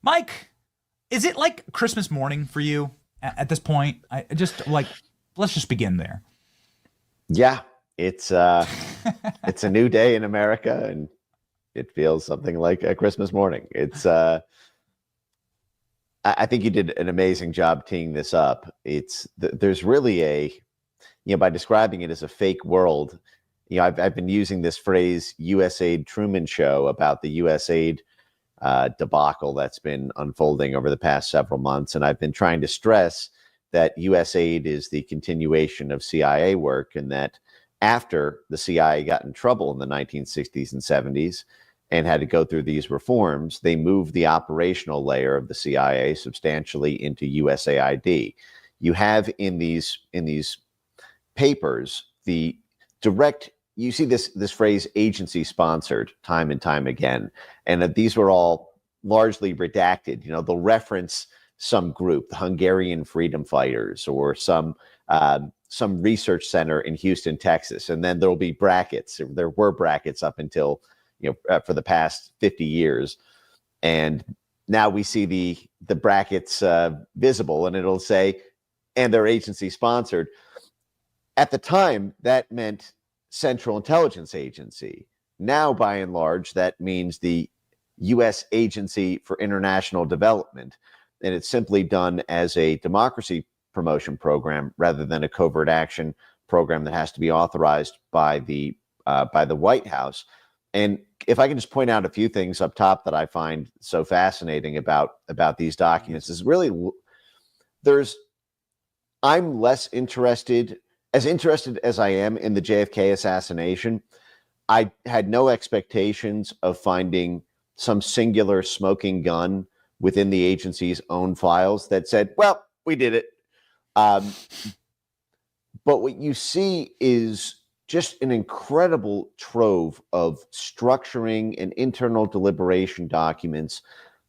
Mike, is it like Christmas morning for you at this point? I just like let's just begin there. Yeah, it's uh it's a new day in America and it feels something like a Christmas morning. I think you did an amazing job teeing this up. There's really by describing it as a fake world, I've been using this phrase USAID Truman Show about the USAID debacle that's been unfolding over the past several months. And I've been trying to stress that USAID is the continuation of CIA work, and that after the CIA got in trouble in the 1960s and 70s and had to go through these reforms, they moved the operational layer of the CIA substantially into USAID. You have in these papers the direct, you see this phrase agency sponsored time and time again, and that these were all largely redacted. They'll reference some group, the Hungarian Freedom Fighters, or some research center in Houston, Texas, and then there'll be brackets. There were brackets up until for the past 50 years, and now we see the brackets visible, and it'll say, and they're agency sponsored. At the time, that meant Central Intelligence Agency. Now, by and large, that means the U.S. Agency for International Development, and it's simply done as a democracy promotion program rather than a covert action program that has to be authorized by the White House. And if I can just point out a few things up top that I find so fascinating about these documents, is really I'm less interested as I am in the JFK assassination. I had no expectations of finding some singular smoking gun within the agency's own files that said, well, we did it. But what you see is just an incredible trove of structuring and internal deliberation documents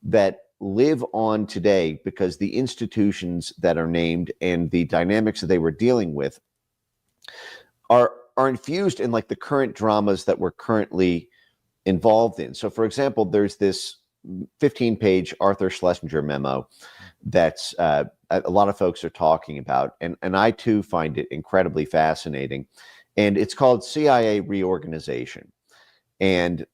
that live on today because the institutions that are named and the dynamics that they were dealing with are infused in like the current dramas that we're currently involved in. So, for example, there's this 15-page Arthur Schlesinger memo that's a lot of folks are talking about, and I too find it incredibly fascinating. And it's called CIA Reorganization. And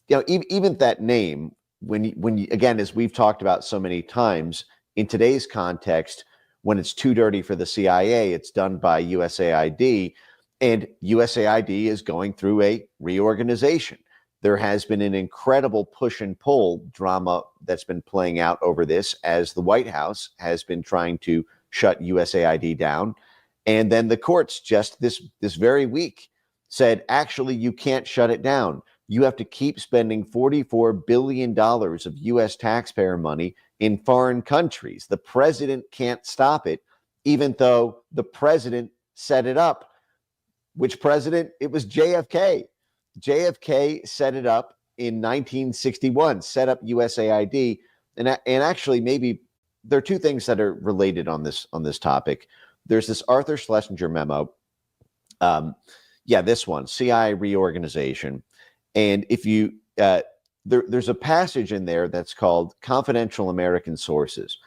even that name, when you, again, as we've talked about so many times, in today's context, when it's too dirty for the CIA, it's done by USAID, and USAID is going through a reorganization. There has been an incredible push and pull drama that's been playing out over this, as the White House has been trying to shut USAID down. And then the courts just this very week said, actually, you can't shut it down. You have to keep spending $44 billion of U.S. taxpayer money in foreign countries. The president can't stop it, even though the president set it up. Which president? It was JFK. JFK set it up in 1961, set up USAID. And actually, maybe there are two things that are related on this topic. There's this Arthur Schlesinger memo. This one, CIA Reorganization. And if you there's a passage in there that's called Confidential American Sources.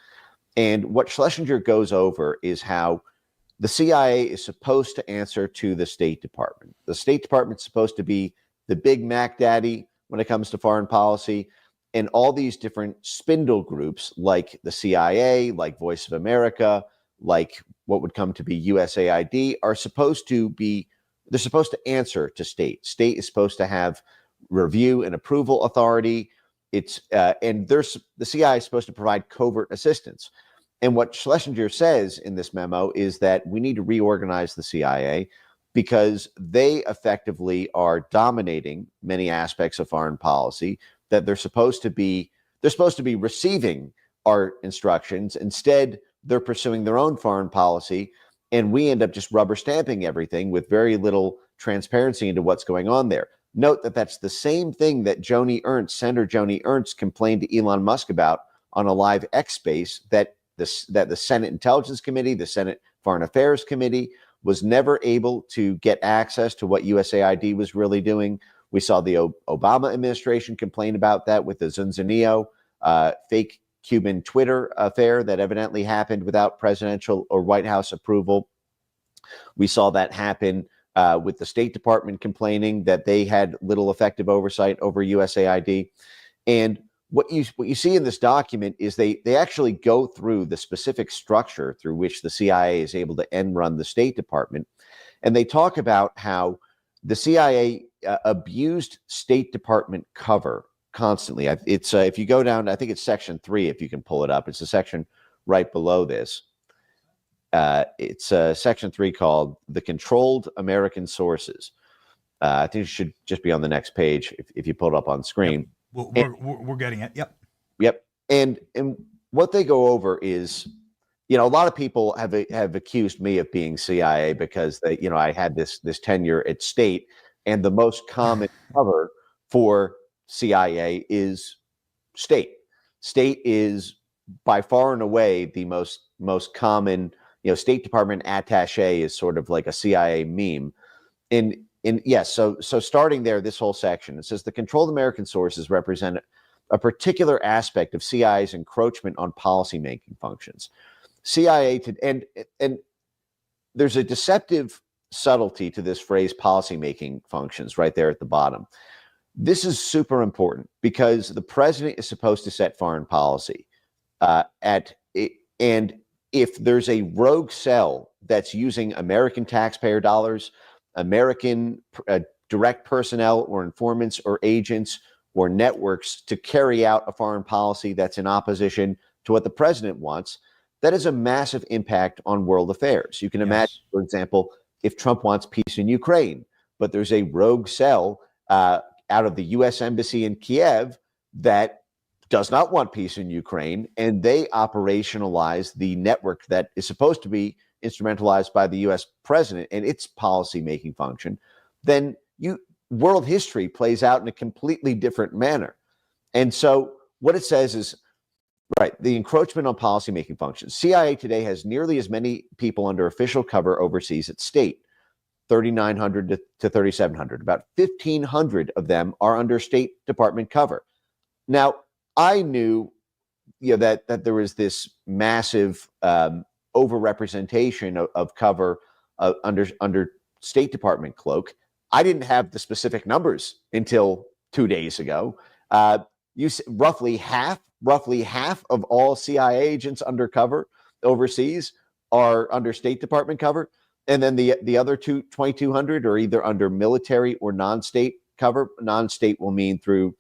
And what Schlesinger goes over is how the CIA is supposed to answer to the State Department. The State Department's supposed to be the big Mac Daddy when it comes to foreign policy. And all these different spindle groups like the CIA, like Voice of America, like what would come to be USAID, they're supposed to answer to state. State is supposed to have review and approval authority. The CIA is supposed to provide covert assistance. And what Schlesinger says in this memo is that we need to reorganize the CIA because they effectively are dominating many aspects of foreign policy, that they're supposed to be receiving our instructions. Instead, they're pursuing their own foreign policy, and we end up just rubber stamping everything with very little transparency into what's going on there. Note that that's the same thing that Senator Joni Ernst complained to Elon Musk about on a live X space, that the Senate Intelligence Committee, the Senate Foreign Affairs Committee, was never able to get access to what USAID was really doing. We saw the Obama administration complain about that with the Zunzuneo fake Cuban Twitter affair that evidently happened without presidential or White House approval. We saw that happen with the State Department complaining that they had little effective oversight over USAID. And what you see in this document is they actually go through the specific structure through which the CIA is able to end run the State Department. And they talk about how the CIA abused State Department cover constantly. It's if you go down, I think it's section 3, if you can pull it up. It's the section right below this. It's section 3 called the Controlled American Sources. I think it should just be on the next page if you pull it up on screen. Yep. We're getting it. Yep. And what they go over is, a lot of people have accused me of being CIA because I had this tenure at State, and the most common cover for CIA is State. State is by far and away the most common. State Department attaché is sort of like a CIA meme. And yes, so starting there, this whole section, it says the controlled American sources represent a particular aspect of CIA's encroachment on policymaking functions. CIA and there's a deceptive subtlety to this phrase policymaking functions right there at the bottom. This is super important because the president is supposed to set foreign policy and if there's a rogue cell that's using American taxpayer dollars, American direct personnel or informants or agents or networks to carry out a foreign policy that's in opposition to what the president wants, that has a massive impact on world affairs. You can imagine, for example, if Trump wants peace in Ukraine, but there's a rogue cell out of the U.S. Embassy in Kiev that does not want peace in Ukraine, and they operationalize the network that is supposed to be instrumentalized by the U.S. president and its policy-making function, then world history plays out in a completely different manner. And so what it says is, right, the encroachment on policy-making functions. CIA today has nearly as many people under official cover overseas at State, 3,900 to 3,700. About 1,500 of them are under State Department cover. Now, I knew that there was this massive overrepresentation of cover under State Department cloak. I didn't have the specific numbers until 2 days ago. Roughly half of all CIA agents undercover overseas are under State Department cover, and then the other 2,200 are either under military or non-state cover. Non-state will mean through.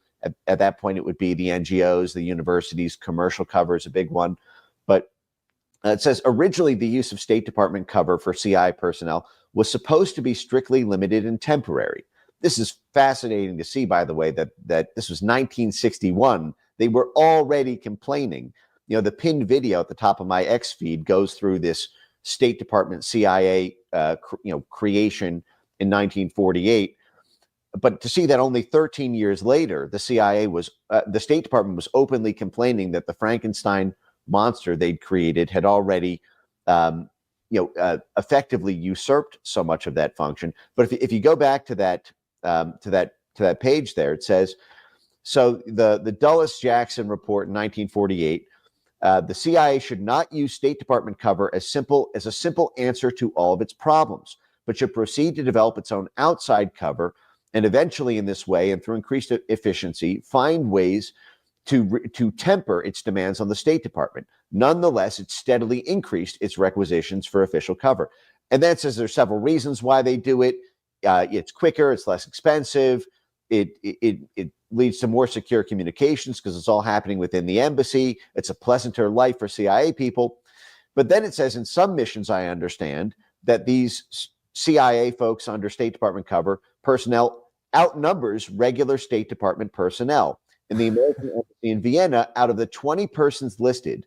At that point, it would be the NGOs, the universities. Commercial cover is a big one. But it says originally the use of State Department cover for CIA personnel was supposed to be strictly limited and temporary. This is fascinating to see, by the way, that this was 1961. They were already complaining. The pinned video at the top of my X feed goes through this State Department CIA creation in 1948. But to see that only 13 years later, the State Department was openly complaining that the Frankenstein monster they'd created had already, effectively usurped so much of that function. But if you go back to that page there, it says, so the Dulles Jackson report in 1948, the CIA should not use State Department cover as a simple answer to all of its problems, but should proceed to develop its own outside cover. And eventually, in this way, and through increased efficiency, find ways to temper its demands on the State Department. Nonetheless, it steadily increased its requisitions for official cover. And that says there's several reasons why they do it. It's quicker, it's less expensive, it leads to more secure communications because it's all happening within the embassy. It's a pleasanter life for CIA people. But then it says in some missions, I understand, that these CIA folks under State Department cover personnel outnumbers regular State Department personnel. In the American Embassy in Vienna, out of the 20 persons listed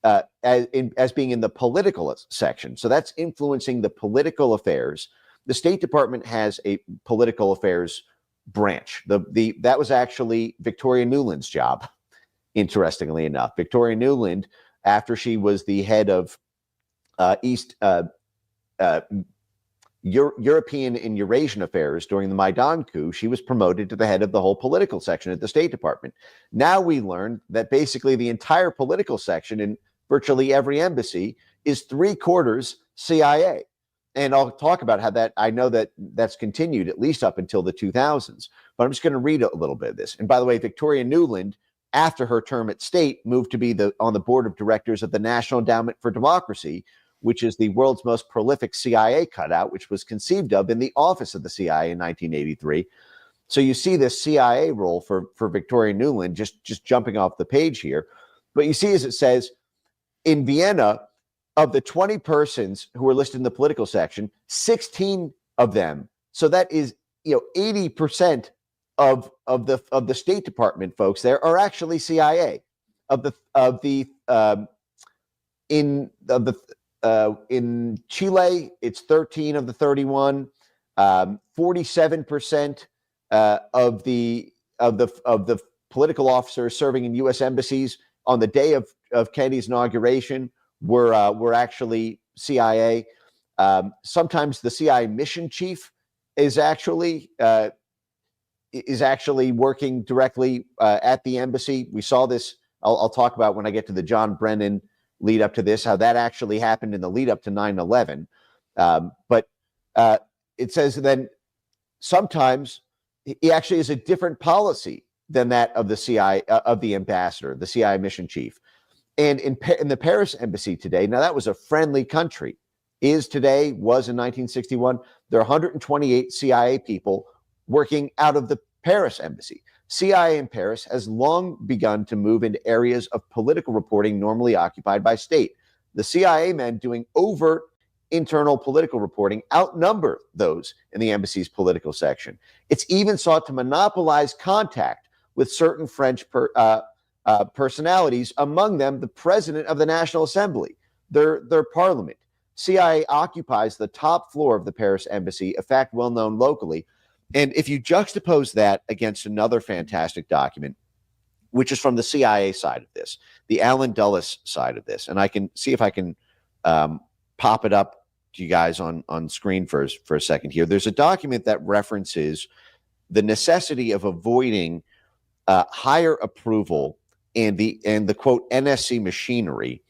as being in the political section, so that's influencing the political affairs, the State Department has a political affairs branch. That was actually Victoria Nuland's job, interestingly enough. Victoria Nuland, after she was the head of European and Eurasian affairs during the Maidan coup, she was promoted to the head of the whole political section at the State Department. Now we learned that basically the entire political section in virtually every embassy is 3/4 CIA. And I'll talk about how that, I know that that's continued at least up until the 2000s, but I'm just going to read a little bit of this. And by the way, Victoria Nuland, after her term at State, moved to be on the board of directors of the National Endowment for Democracy, which is the world's most prolific CIA cutout, which was conceived of in the office of the CIA in 1983. So you see this CIA role for Victoria Nuland just jumping off the page here. But you see, as it says, in Vienna, of the 20 persons who were listed in the political section, 16 of them, so that is 80% of the State Department folks there are actually CIA. In Chile, it's 13 of the 31. 47% of the political officers serving in U.S. embassies on the day of Kennedy's inauguration were actually CIA. Sometimes the CIA mission chief is actually working directly at the embassy. We saw this. I'll talk about when I get to the John Brennan lead up to this, how that actually happened in the lead up to 9/11. But it says then sometimes he actually has a different policy than that of the CIA, of the ambassador, the CIA mission chief. And in the Paris embassy today, now that was a friendly country, was in 1961. There are 128 CIA people working out of the Paris embassy. CIA in Paris has long begun to move into areas of political reporting normally occupied by state. The CIA men doing overt internal political reporting outnumber those in the embassy's political section. It's even sought to monopolize contact with certain French personalities, among them the president of the National Assembly, their parliament. CIA occupies the top floor of the Paris embassy, a fact well known locally. And if you juxtapose that against another fantastic document, which is from the CIA side of this, the Alan Dulles side of this, and I can see if I can pop it up to you guys on screen for a second here. There's a document that references the necessity of avoiding higher approval and the quote NSC machinery.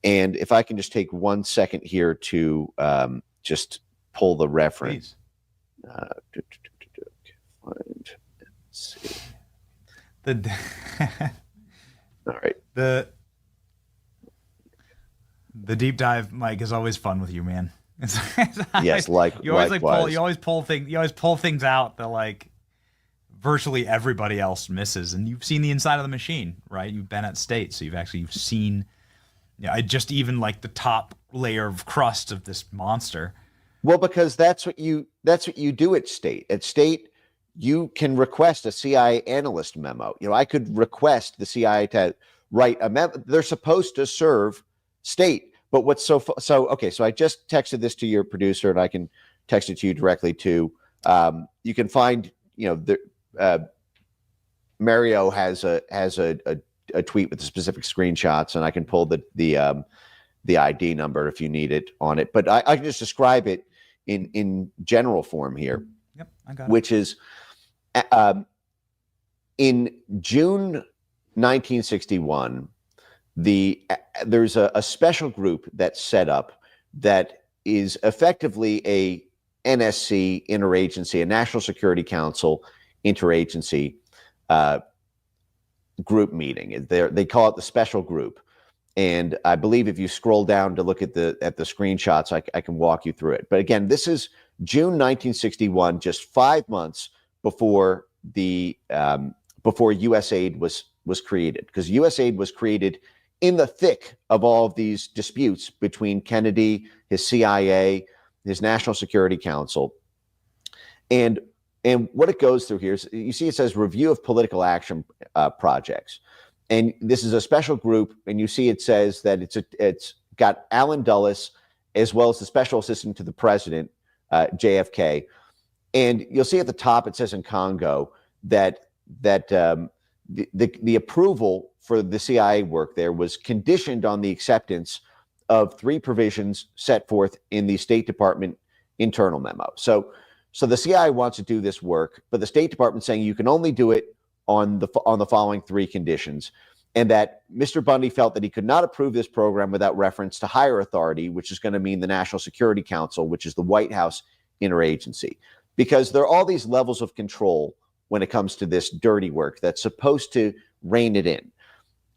And if I can just take 1 second here to just pull the reference. All right. The deep dive, Mike, is always fun with you, man. Yes, you always pull things out that like virtually everybody else misses, and you've seen the inside of the machine, right? You've been at State, so you've seen, just even like the top layer of crust of this monster. Well, because that's what you do at State. At State, you can request a CIA analyst memo. I could request the CIA to write a memo. They're supposed to serve State. But what's so I just texted this to your producer, and I can text it to you directly too. You can find, Mario has a tweet with the specific screenshots, and I can pull the ID number if you need it on it. But I can just describe it in general form here. Yep, I got it. Which is in June 1961, there's a special group that's set up that is effectively a NSC interagency, a National Security Council interagency group meeting. They call it the special group. And I believe if you scroll down to look at the screenshots, I can walk you through it. But again, this is June 1961, just 5 months before before USAID was created, because USAID was created in the thick of all of these disputes between Kennedy, his CIA, his National Security Council. And what it goes through here is, you see it says review of political action projects. And this is a special group, and you see it says that it's got Alan Dulles as well as the special assistant to the president, JFK. And you'll see at the top it says in Congo that the approval for the CIA work there was conditioned on the acceptance of 3 provisions set forth in the State Department internal memo. So the CIA wants to do this work, but the State Department saying you can only do it on the following three conditions, and that Mr. Bundy felt that he could not approve this program without reference to higher authority, which is going to mean the National Security Council, which is the White House interagency, because there are all these levels of control when it comes to this dirty work that's supposed to rein it in.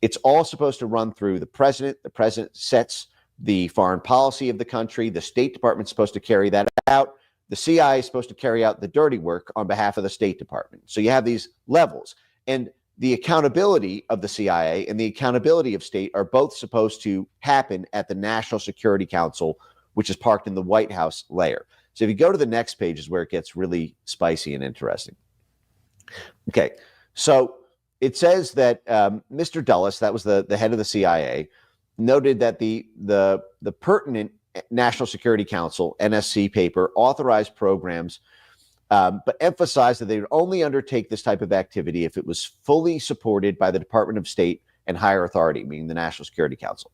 It's all supposed to run through the president. The president sets the foreign policy of the country. The State Department's supposed to carry that out. The CIA is supposed to carry out the dirty work on behalf of the State Department. So you have these levels. And the accountability of the CIA and the accountability of state are both supposed to happen at the National Security Council, which is parked in the White House layer. So if you go to the next page is where it gets really spicy and interesting. Okay, so it says that Mr. Dulles, that was the head of the CIA, noted that the pertinent National Security Council, NSC paper, authorized programs, but emphasized that they would only undertake this type of activity if it was fully supported by the Department of State and higher authority, meaning the National Security Council.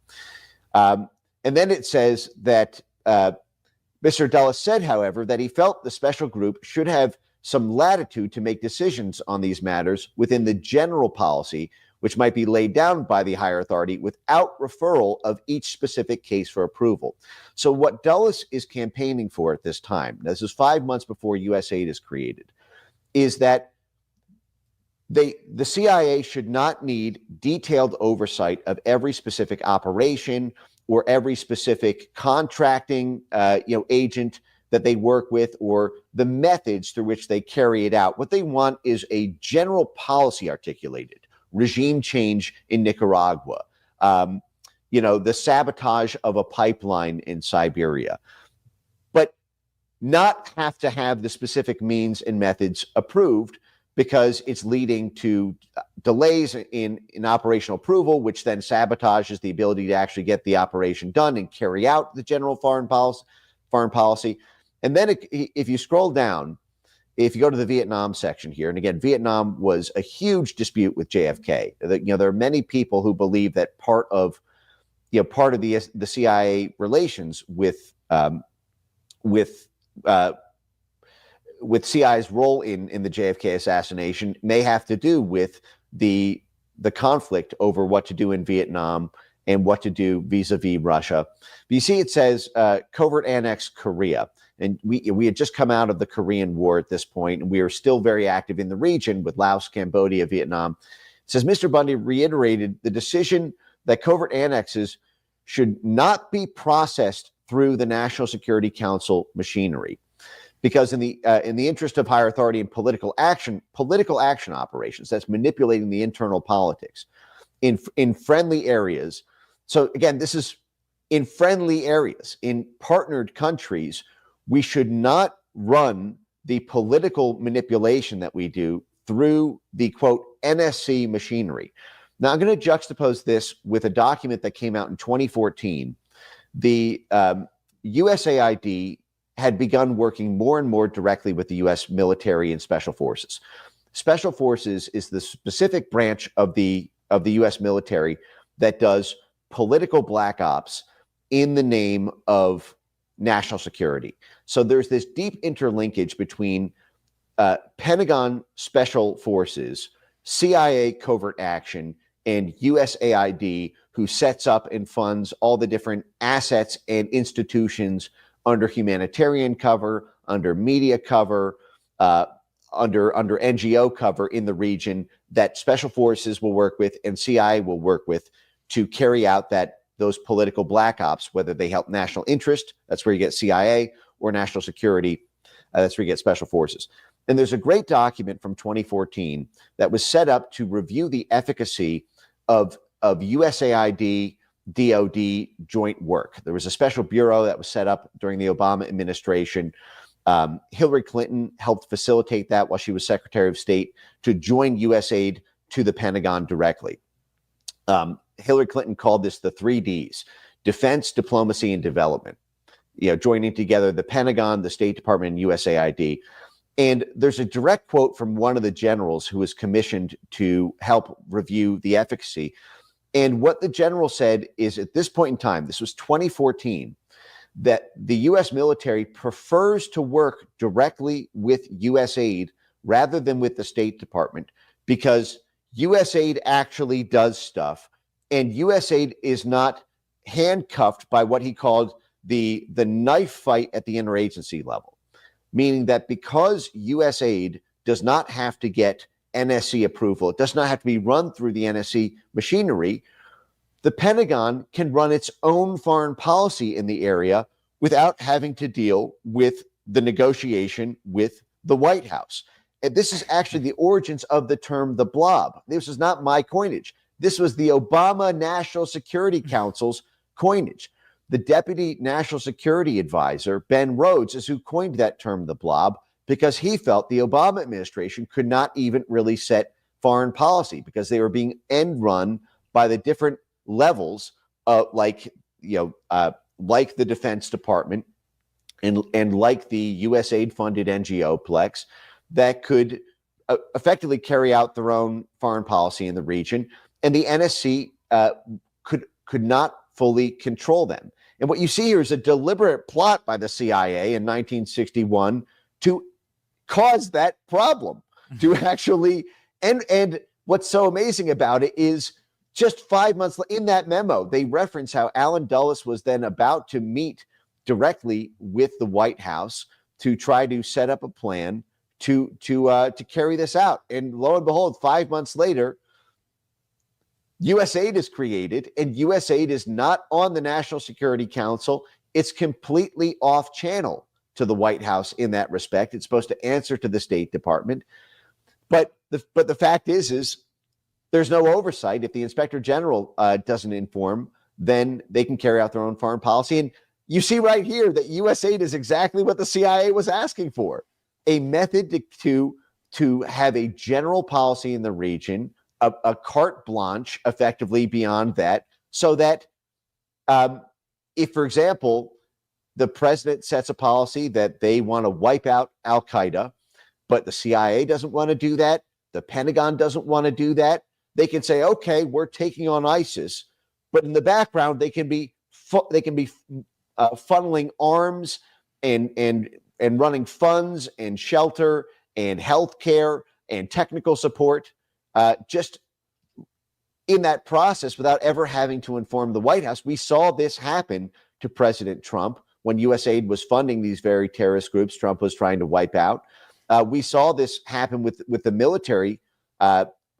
And then it says that Mr. Dulles said, however, that he felt the special group should have some latitude to make decisions on these matters within the general policy, which might be laid down by the higher authority without referral of each specific case for approval. So what Dulles is campaigning for at this time, this is 5 months before USAID is created, is that the CIA should not need detailed oversight of every specific operation or every specific contracting agent that they work with or the methods through which they carry it out. What they want is a general policy articulated. Regime change in Nicaragua, the sabotage of a pipeline in Siberia, but not have to have the specific means and methods approved because it's leading to delays in operational approval, which then sabotages the ability to actually get the operation done and carry out the general foreign policy. And then if you scroll down, if you go to the Vietnam section here, and again, Vietnam was a huge dispute with JFK. There are many people who believe that part of the CIA relations with CIA's role in the JFK assassination may have to do with the conflict over what to do in Vietnam and what to do vis-a-vis Russia. But you see, it says covert annex Korea. And we had just come out of the Korean War at this point, and we are still very active in the region with Laos, Cambodia, Vietnam. It says Mr. Bundy reiterated the decision that covert annexes should not be processed through the National Security Council machinery, because in the interest of higher authority and political action operations, that's manipulating the internal politics in friendly areas. So again, this is in friendly areas, in partnered countries. We should not run the political manipulation that we do through the, quote, NSC machinery. Now, I'm going to juxtapose this with a document that came out in 2014. The USAID had begun working more and more directly with the U.S. military and special forces. Special forces is the specific branch of the U.S. military that does political black ops in the name of national security. So there's this deep interlinkage between Pentagon special forces, CIA covert action, and USAID, who sets up and funds all the different assets and institutions under humanitarian cover, under media cover, under NGO cover in the region that special forces will work with and CIA will work with to carry out those political black ops, whether they help national interest, that's where you get CIA, or national security, that's where you get special forces. And there's a great document from 2014 that was set up to review the efficacy of USAID, DOD joint work. There was a special bureau that was set up during the Obama administration. Hillary Clinton helped facilitate that while she was Secretary of State to join USAID to the Pentagon directly. Hillary Clinton called this the 3Ds: defense, diplomacy, and development, joining together the Pentagon, the State Department, and USAID. And there's a direct quote from one of the generals who was commissioned to help review the efficacy. And what the general said is, at this point in time, this was 2014, that the U.S. military prefers to work directly with USAID rather than with the State Department, because USAID actually does stuff, and USAID is not handcuffed by what he called the knife fight at the interagency level, meaning that because USAID does not have to get NSC approval, it does not have to be run through the NSC machinery, the Pentagon can run its own foreign policy in the area without having to deal with the negotiation with the White House. And this is actually the origins of the term the blob. This is not my coinage. This was the Obama National Security Council's coinage. The Deputy National Security Advisor, Ben Rhodes, is who coined that term the blob, because he felt the Obama administration could not even really set foreign policy because they were being end run by the different levels, like the Defense Department and like the USAID funded NGO plex that could effectively carry out their own foreign policy in the region, and the NSC could not fully control them. And what you see here is a deliberate plot by the CIA in 1961 to cause that problem, to actually, and what's so amazing about it is just 5 months in that memo, they reference how Alan Dulles was then about to meet directly with the White House to try to set up a plan to carry this out. And lo and behold, 5 months later, USAID is created, and USAID is not on the National Security Council. It's completely off channel to the White House in that respect. It's supposed to answer to the State Department. But the fact is there's no oversight. If the Inspector General doesn't inform, then they can carry out their own foreign policy. And you see right here that USAID is exactly what the CIA was asking for, a method to have a general policy in the region, a carte blanche effectively beyond that, so that if, for example, the president sets a policy that they want to wipe out Al-Qaeda, but the CIA doesn't want to do that, the Pentagon doesn't want to do that, they can say, okay, we're taking on ISIS, but in the background they can be funneling arms and running funds and shelter and healthcare and technical support, just in that process without ever having to inform the White House. We saw this happen to President Trump when USAID was funding these very terrorist groups Trump was trying to wipe out. We saw this happen with the military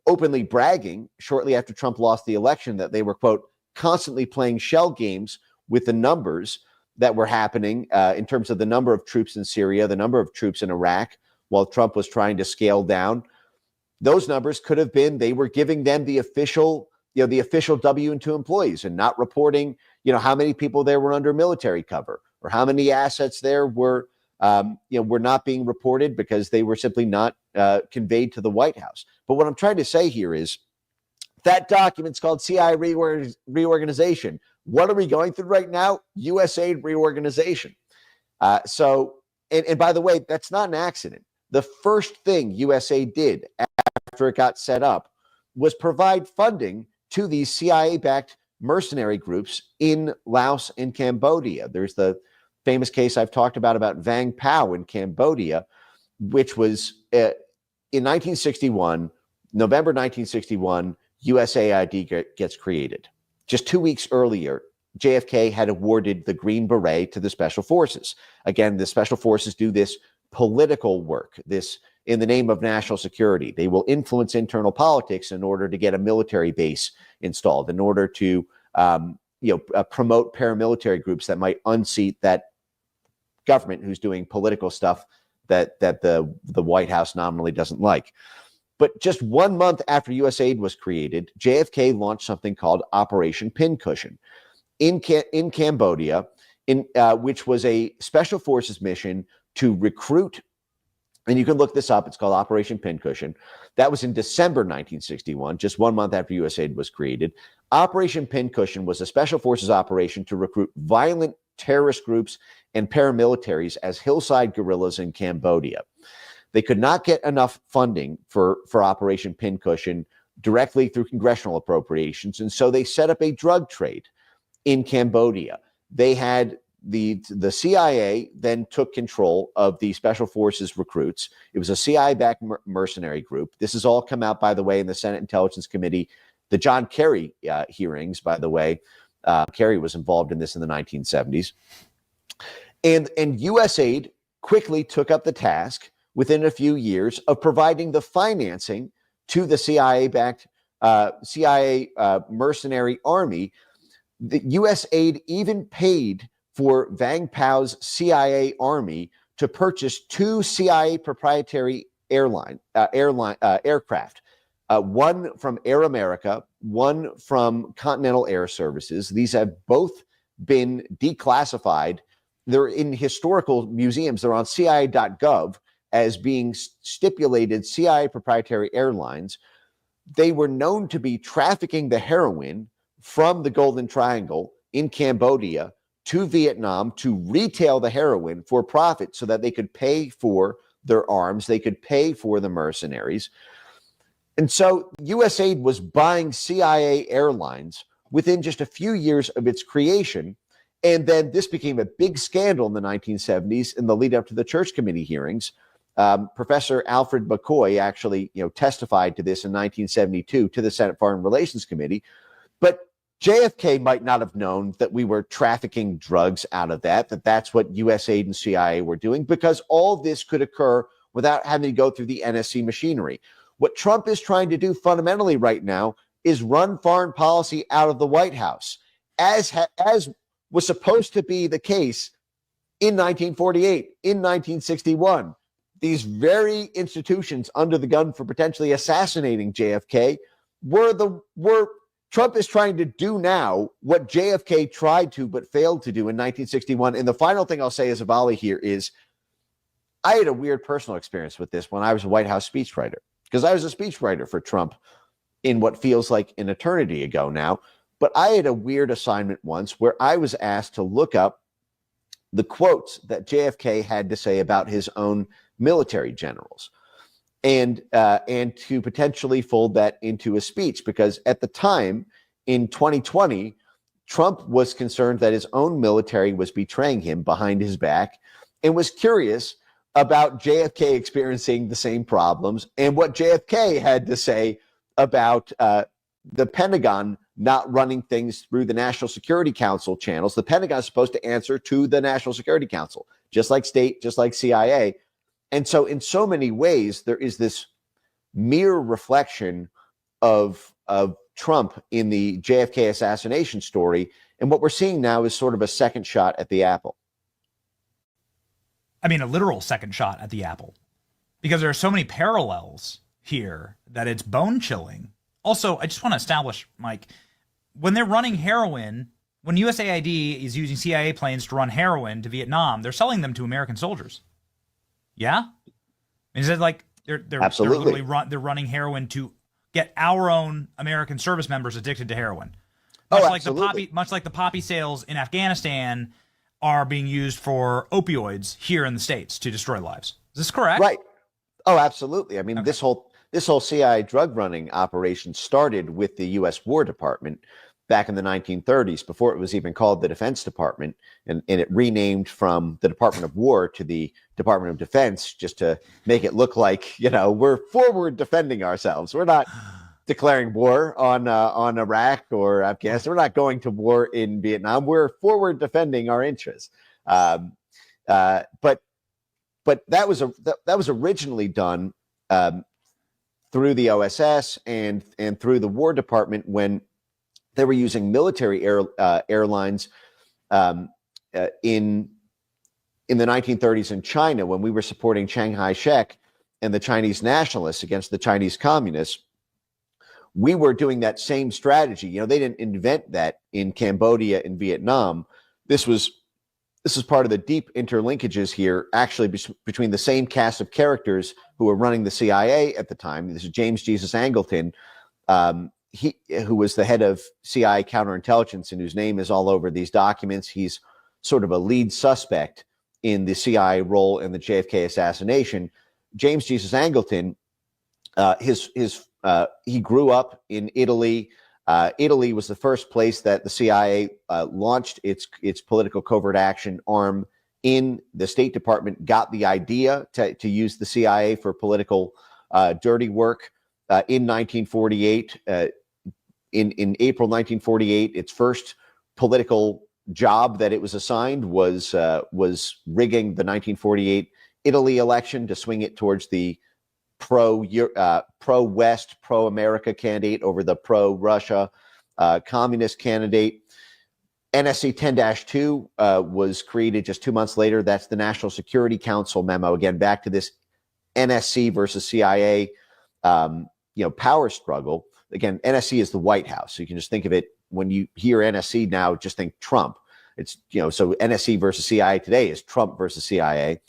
openly bragging shortly after Trump lost the election that they were, quote, constantly playing shell games with the numbers that were happening in terms of the number of troops in Syria, the number of troops in Iraq, while Trump was trying to scale down. Those numbers could have been, they were giving them the official W-2 employees and not reporting, how many people there were under military cover or how many assets there were not being reported because they were simply not conveyed to the White House. But what I'm trying to say here is that document's called CIA reorganization. What are we going through right now? USAID reorganization. And by the way, that's not an accident. The first thing USAID did after it got set up was provide funding to these CIA-backed mercenary groups in Laos and Cambodia. There's the famous case I've talked about Vang Pao in Cambodia, which was in 1961, November 1961, USAID gets created. Just 2 weeks earlier, JFK had awarded the Green Beret to the Special Forces. Again, the Special Forces do this political work, this in the name of national security. They will influence internal politics in order to get a military base installed, in order to promote paramilitary groups that might unseat that government who's doing political stuff that the White House nominally doesn't like. But just 1 month after USAID was created, JFK launched something called Operation Pincushion in Cambodia, which was a special forces mission to recruit. And you can look this up. It's called Operation Pincushion. That was in December 1961, just 1 month after USAID was created. Operation Pincushion was a special forces operation to recruit violent terrorist groups and paramilitaries as hillside guerrillas in Cambodia. They could not get enough funding for Operation Pincushion directly through congressional appropriations, and so they set up a drug trade in Cambodia. They had the CIA then took control of the Special Forces recruits. It was a CIA-backed mercenary group. This has all come out, by the way, in the Senate Intelligence Committee. The John Kerry hearings, by the way. Kerry was involved in this in the 1970s. And U.S. aid quickly took up the task within a few years of providing the financing to the CIA-backed CIA mercenary army. The U.S. aid even paid for Vang Pao's CIA army to purchase 2 CIA proprietary aircraft, one from Air America, one from Continental Air Services. These have both been declassified. They're in historical museums. They're on CIA.gov as being stipulated CIA proprietary airlines. They were known to be trafficking the heroin from the Golden Triangle in Cambodia to Vietnam to retail the heroin for profit so that they could pay for their arms, they could pay for the mercenaries. And so U.S. aid was buying CIA airlines within just a few years of its creation. And then this became a big scandal in the 1970s in the lead up to the Church Committee hearings. Professor Alfred McCoy actually, testified to this in 1972 to the Senate Foreign Relations Committee. But JFK might not have known that we were trafficking drugs out of that's what U.S. aid and CIA were doing, because all this could occur without having to go through the NSC machinery. What Trump is trying to do fundamentally right now is run foreign policy out of the White House, as was supposed to be the case in 1948, in 1961. These very institutions under the gun for potentially assassinating JFK were Trump is trying to do now what JFK tried to but failed to do in 1961. And the final thing I'll say as a volley here is I had a weird personal experience with this when I was a White House speechwriter, because I was a speechwriter for Trump in what feels like an eternity ago now. But I had a weird assignment once where I was asked to look up the quotes that JFK had to say about his own military generals, and to potentially fold that into a speech, because at the time in 2020, Trump was concerned that his own military was betraying him behind his back and was curious about JFK experiencing the same problems and what JFK had to say about the Pentagon not running things through the National Security Council channels. The Pentagon is supposed to answer to the National Security Council, just like state, just like CIA. And so in so many ways, there is this mirror reflection of Trump in the JFK assassination story. And what we're seeing now is sort of a second shot at the apple. I mean, a literal second shot at the apple, because there are so many parallels here that it's bone chilling. Also, I just want to establish, Mike, when they're running heroin, when USAID is using CIA planes to run heroin to Vietnam, they're selling them to American soldiers. Yeah? Is it like they're Absolutely. they're running heroin to get our own American service members addicted to heroin? Much like the poppy sales in Afghanistan are being used for opioids here in the States to destroy lives. Is this correct? Right. Oh, absolutely. I mean, Okay. this whole CIA drug running operation started with the U.S. War Department back in the 1930s, before it was even called the Defense Department, and it renamed from the Department of War to the Department of Defense, just to make it look like, we're forward defending ourselves. We're not declaring war on Iraq or Afghanistan. We're not going to war in Vietnam. We're forward defending our interests. But that was originally done through the OSS and through the War Department when they were using military airlines in the 1930s in China, when we were supporting Chiang Kai-shek and the Chinese nationalists against the Chinese communists. We were doing that same strategy. They didn't invent that in Cambodia and Vietnam. This is part of the deep interlinkages here, actually, between the same cast of characters who were running the CIA at the time. This is James Jesus Angleton, who was the head of CIA counterintelligence and whose name is all over these documents. He's sort of a lead suspect in the CIA role in the JFK assassination. James Jesus Angleton, he grew up in Italy. Italy was the first place that the CIA launched its political covert action arm in. The State Department got the idea to use the CIA for political dirty work in 1948. In April 1948, its first political job that it was assigned was rigging the 1948 Italy election to swing it towards the pro-West, pro-America candidate over the pro-Russia communist candidate. NSC 10-2 was created just 2 months later. That's the National Security Council memo. Again, back to this NSC versus CIA, power struggle. Again, NSC is the White House. So you can just think of it, when you hear NSC now, just think Trump. It's, so NSC versus CIA today is Trump versus CIA.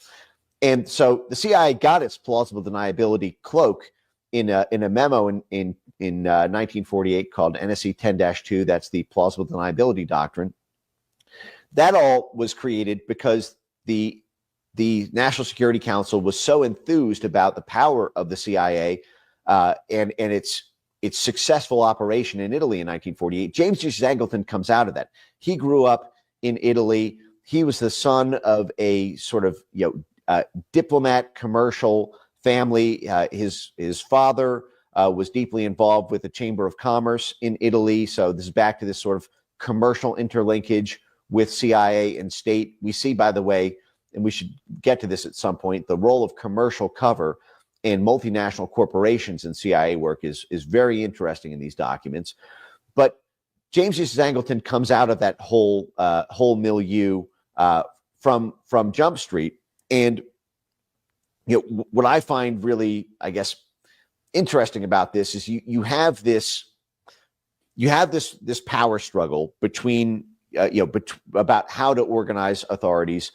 And so the CIA got its plausible deniability cloak in a memo in 1948 called NSC 10-2. That's the plausible deniability doctrine. That all was created because the National Security Council was so enthused about the power of the CIA and its successful operation in Italy in 1948. James G. Zangleton comes out of that. He grew up in Italy. He was the son of a sort of diplomat commercial family. His father was deeply involved with the Chamber of Commerce in Italy. So this is back to this sort of commercial interlinkage with CIA and state. We see, by the way, and we should get to this at some point, the role of commercial cover and multinational corporations in CIA work is very interesting in these documents. But James East Angleton comes out of that whole milieu from Jump Street. And what I find really, I guess, interesting about this is you have this power struggle between about how to organize authorities.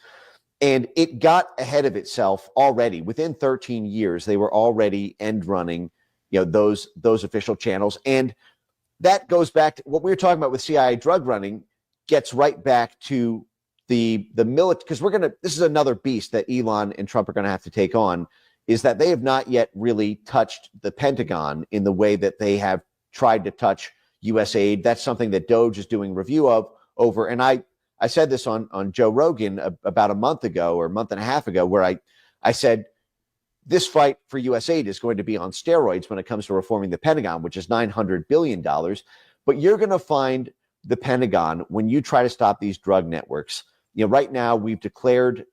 And it got ahead of itself already. Within 13 years, they were already end running, those official channels. And that goes back to what we were talking about with CIA drug running, gets right back to the military, because this is another beast that Elon and Trump are going to have to take on, is that they have not yet really touched the Pentagon in the way that they have tried to touch U.S. aid. That's something that Doge is doing review of over. And I said this on Joe Rogan about a month ago or a month and a half ago, where I said this fight for U.S. aid is going to be on steroids when it comes to reforming the Pentagon, which is $900 billion. But you're going to find the Pentagon, when you try to stop these drug networks, right now we've declared,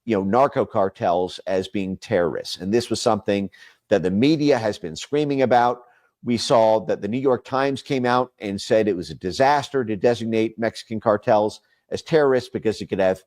narco cartels as being terrorists. And this was something that the media has been screaming about. We saw that the New York Times came out and said it was a disaster to designate Mexican cartels as terrorists because it could have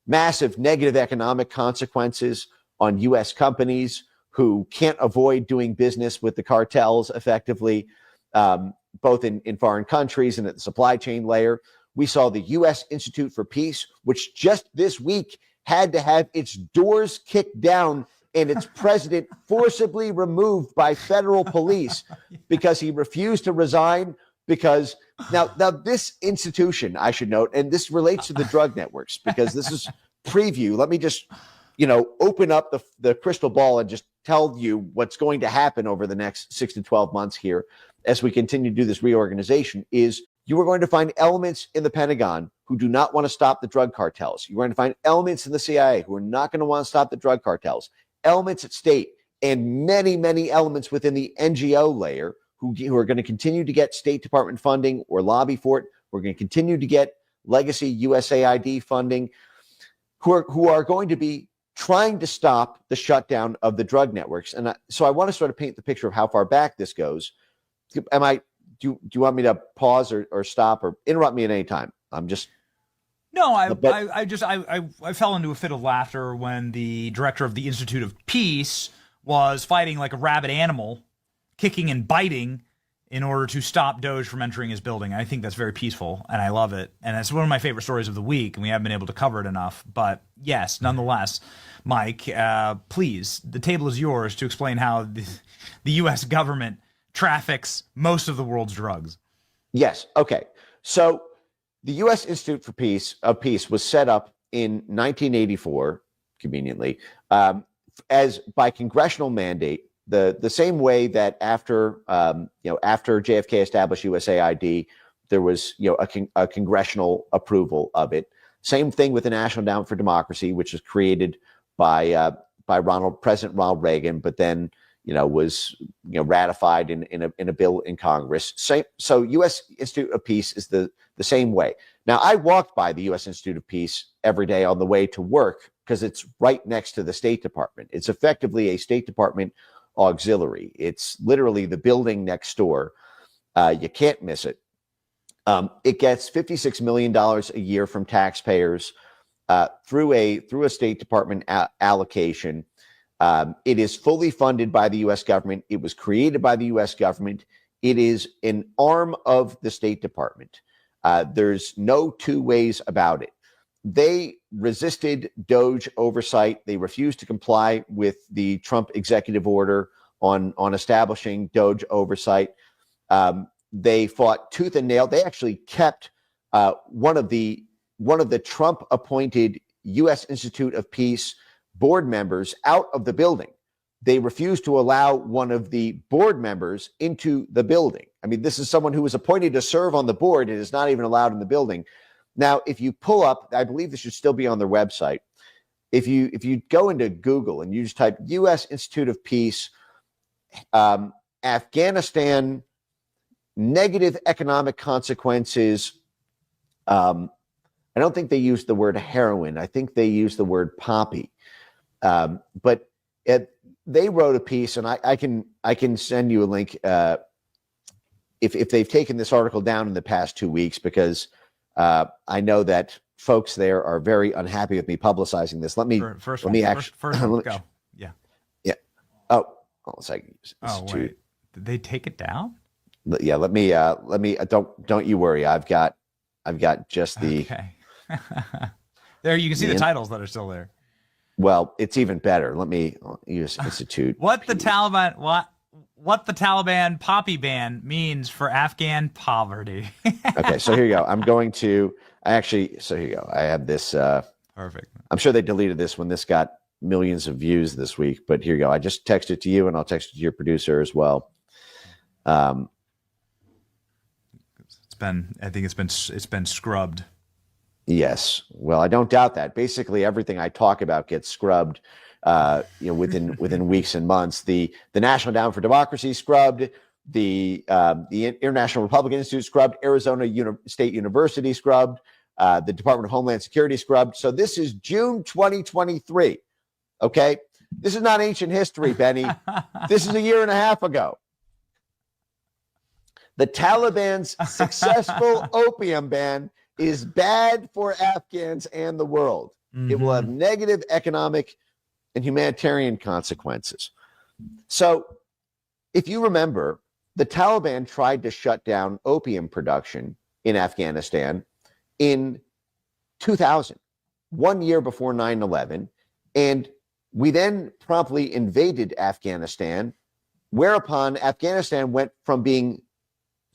massive negative economic consequences on U.S. companies who can't avoid doing business with the cartels effectively, both in foreign countries and at the supply chain layer. We saw the U.S. Institute for Peace, which just this week had to have its doors kicked down and its president forcibly removed by federal police because he refused to resign. Because now this institution, I should note, and this relates to the drug networks, because this is preview. Let me just, open up the crystal ball and just tell you what's going to happen over the next 6 to 12 months here as we continue to do this reorganization. Is you are going to find elements in the Pentagon who do not want to stop the drug cartels. You're going to find elements in the CIA who are not going to want to stop the drug cartels. Elements at state, and many, many elements within the NGO layer who are going to continue to get State Department funding or lobby for it. We're going to continue to get legacy USAID funding, who are going to be trying to stop the shutdown of the drug networks. And so I want to sort of paint the picture of how far back this goes. Do you want me to pause or stop or interrupt me at any time? I'm just... No, I fell into a fit of laughter when the director of the Institute of Peace was fighting like a rabid animal, kicking and biting in order to stop Doge from entering his building. I think that's very peaceful, and I love it. And it's one of my favorite stories of the week, and we haven't been able to cover it enough. But yes, nonetheless, Mike, please, the table is yours to explain how the U.S. government traffics most of the world's drugs. Yes. Okay. So the U.S. Institute for Peace was set up in 1984, conveniently, as by congressional mandate the same way that after after JFK established USAID, there was a congressional approval of it. Same thing with the National Endowment for Democracy, which was created by President Ronald Reagan, but then was ratified in a bill in Congress. So U.S. Institute of Peace is the same way. Now, I walked by the U.S. Institute of Peace every day on the way to work because it's right next to the State Department. It's effectively a State Department auxiliary. It's literally the building next door. You can't miss it. It gets $56 million a year from taxpayers through a State Department allocation. It is fully funded by the U.S. government. It was created by the U.S. government. It is an arm of the State Department. There's no two ways about it. They resisted DOJ oversight. They refused to comply with the Trump executive order on establishing DOJ oversight. They fought tooth and nail. They actually kept one of the Trump-appointed U.S. Institute of Peace board members out of the building. They refused to allow one of the board members into the building. I mean, this is someone who was appointed to serve on the board and is not even allowed in the building. Now, if you pull up, I believe this should still be on their website. If you go into Google and you just type U.S. Institute of Peace, Afghanistan, negative economic consequences. I don't think they use the word heroin. I think they use the word poppy. But they wrote a piece, and I can send you a link if they've taken this article down in the past 2 weeks, because I know that folks there are very unhappy with me publicizing this. Let me go. Yeah. Oh, hold on a second. Oh, wait. Did they take it down? Yeah. Let me. Don't you worry. I've got just the. Okay. There you can see the titles that are still there. Well, it's even better. Let me use Institute. What the Taliban poppy ban means for Afghan poverty. Okay, so here you go. So here you go. I have this. Perfect. I'm sure they deleted this when this got millions of views this week, but here you go. I just texted it to you, and I'll text it to your producer as well. I think it's been scrubbed. Yes. Well, I don't doubt that. Basically, everything I talk about gets scrubbed. Within weeks and months. The National Endowment for Democracy scrubbed. The International Republican Institute scrubbed. Arizona State University scrubbed. The Department of Homeland Security scrubbed. So this is June 2023. Okay, this is not ancient history, Benny. This is a year and a half ago. The Taliban's successful opium ban is bad for Afghans and the world. Mm-hmm. It will have negative economic and humanitarian consequences. So, if you remember, the Taliban tried to shut down opium production in Afghanistan in 2000, 1 year before 9/11, and we then promptly invaded Afghanistan, whereupon Afghanistan went from being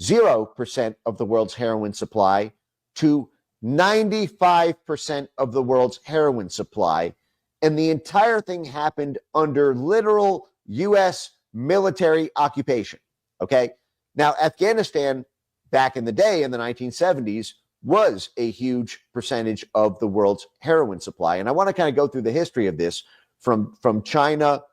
0% of the world's heroin supply to 95% of the world's heroin supply. And the entire thing happened under literal U.S. military occupation. Okay. Now, Afghanistan back in the day in the 1970s was a huge percentage of the world's heroin supply. And I want to kind of go through the history of this from China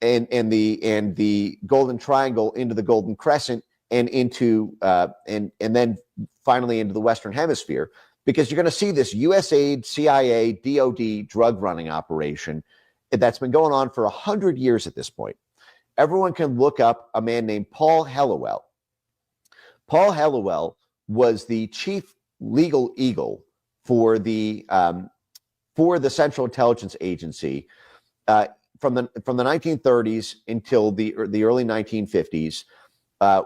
and the Golden Triangle into the Golden Crescent and into and then finally into the Western Hemisphere. Because you're going to see this USAID, CIA, DOD drug running operation that's been going on for 100 years at this point. Everyone can look up a man named Paul Helliwell. Paul Helliwell was the chief legal eagle for the Central Intelligence Agency from the 1930s until the early 1950s.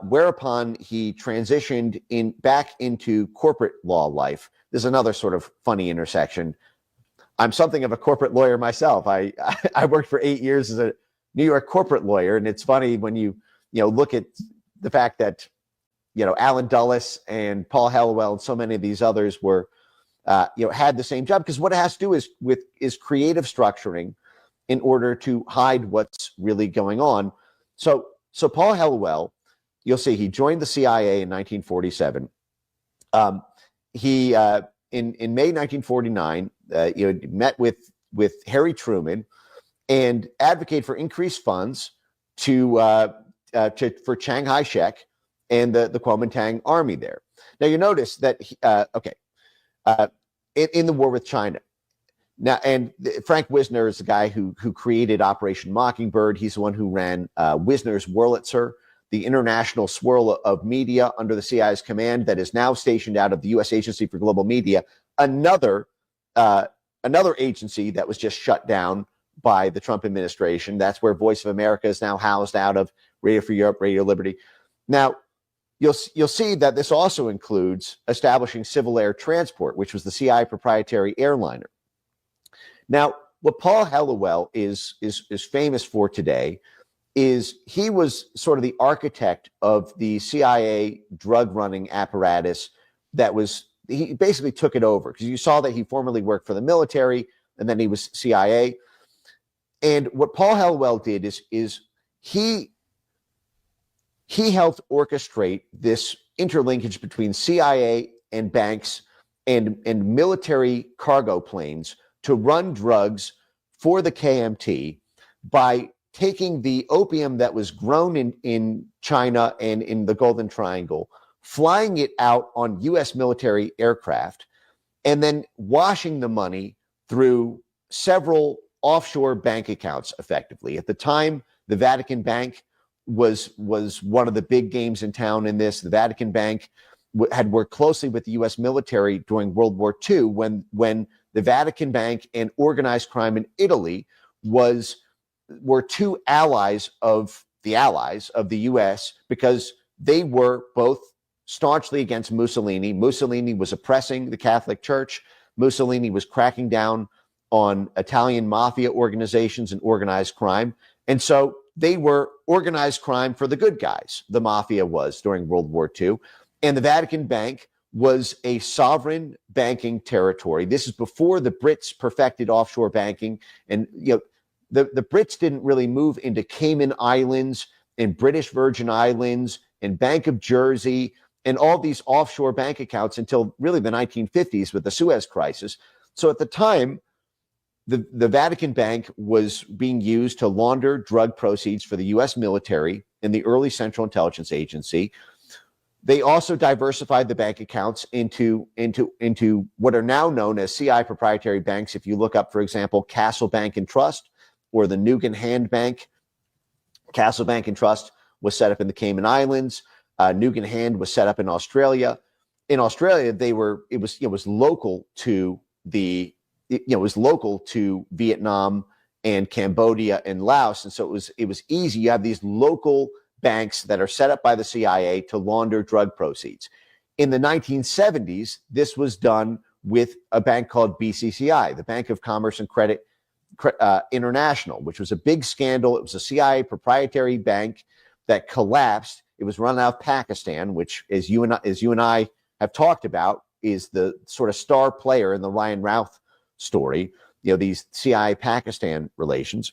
Whereupon he transitioned back into corporate law life. This is another sort of funny intersection. I'm something of a corporate lawyer myself. I worked for 8 years as a New York corporate lawyer, and it's funny when you look at the fact that Alan Dulles and Paul Helliwell and so many of these others were had the same job, because what it has to do is creative structuring in order to hide what's really going on. So Paul Hellawell, you'll see he joined the CIA in 1947. He in May 1949, met with Harry Truman and advocated for increased funds for Chiang Kai-shek and the Kuomintang army there. Now you notice that in the war with China. Now, and Frank Wisner is the guy who created Operation Mockingbird. He's the one who ran Wisner's Wurlitzer, the international swirl of media under the CIA's command that is now stationed out of the U.S. Agency for Global Media, another agency that was just shut down by the Trump administration. That's where Voice of America is now housed out of, Radio Free Europe, Radio Liberty. Now, you'll see that this also includes establishing Civil Air Transport, which was the CIA proprietary airliner. Now, what Paul Hellawell is famous for today is he was sort of the architect of the CIA drug running apparatus he basically took it over, because you saw that he formerly worked for the military and then he was CIA. And what Paul Hellawell did is he helped orchestrate this interlinkage between CIA and banks and military cargo planes to run drugs for the KMT by taking the opium that was grown in China and in the Golden Triangle, flying it out on U.S. military aircraft, and then washing the money through several offshore bank accounts effectively. At the time, the Vatican Bank was one of the big games in town in this. The Vatican Bank had worked closely with the U.S. military during World War II when the Vatican Bank and organized crime in Italy were two allies of the U.S. because they were both staunchly against Mussolini. Mussolini was oppressing the Catholic Church. Mussolini was cracking down on Italian mafia organizations and organized crime. And so they were organized crime for the good guys, the mafia was during World War II. And the Vatican Bank was a sovereign banking territory. This is before the Brits perfected offshore banking. And the Brits didn't really move into Cayman Islands and British Virgin Islands and Bank of Jersey and all these offshore bank accounts until really the 1950s with the Suez Crisis. So at the time, the Vatican Bank was being used to launder drug proceeds for the U.S. military and the early Central Intelligence Agency. They also diversified the bank accounts into what are now known as CI proprietary banks. If you look up, for example, Castle Bank and Trust or the Nugan Hand Bank, Castle Bank and Trust was set up in the Cayman Islands. Nugan Hand was set up in Australia. In Australia, it was local to Vietnam and Cambodia and Laos, and so it was easy. You have these local banks that are set up by the CIA to launder drug proceeds. In the 1970s, this was done with a bank called BCCI, the Bank of Commerce and Credit International, which was a big scandal. It was a CIA proprietary bank that collapsed. It was run out of Pakistan, which, as you and I have talked about, is the sort of star player in the Ryan Routh story. These CIA-Pakistan relations.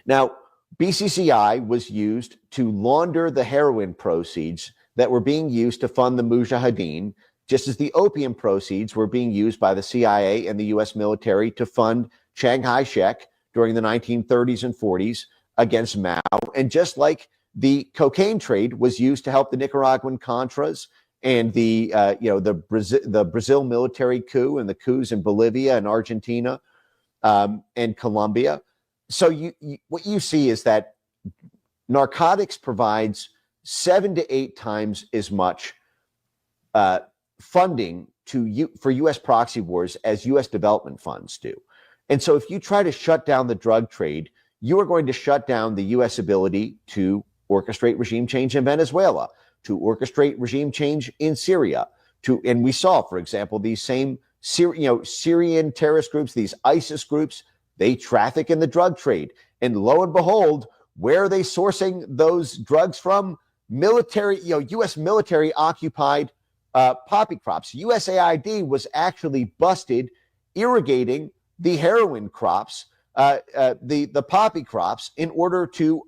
Now, BCCI was used to launder the heroin proceeds that were being used to fund the Mujahideen, just as the opium proceeds were being used by the CIA and the U.S. military to fund Chiang Kai-shek during the 1930s and 40s against Mao. And just like the cocaine trade was used to help the Nicaraguan Contras and the Brazil military coup and the coups in Bolivia and Argentina and Colombia. So what you see is that narcotics provides 7 to 8 times as much funding for U.S. proxy wars as U.S. development funds do. And so if you try to shut down the drug trade, you are going to shut down the U.S. ability to orchestrate regime change in Venezuela, to orchestrate regime change in Syria. And we saw, for example, these same Syrian terrorist groups, these ISIS groups, they traffic in the drug trade. And lo and behold, where are they sourcing those drugs from? Military, U.S. military occupied poppy crops. USAID was actually busted irrigating the heroin crops, the poppy crops, in order to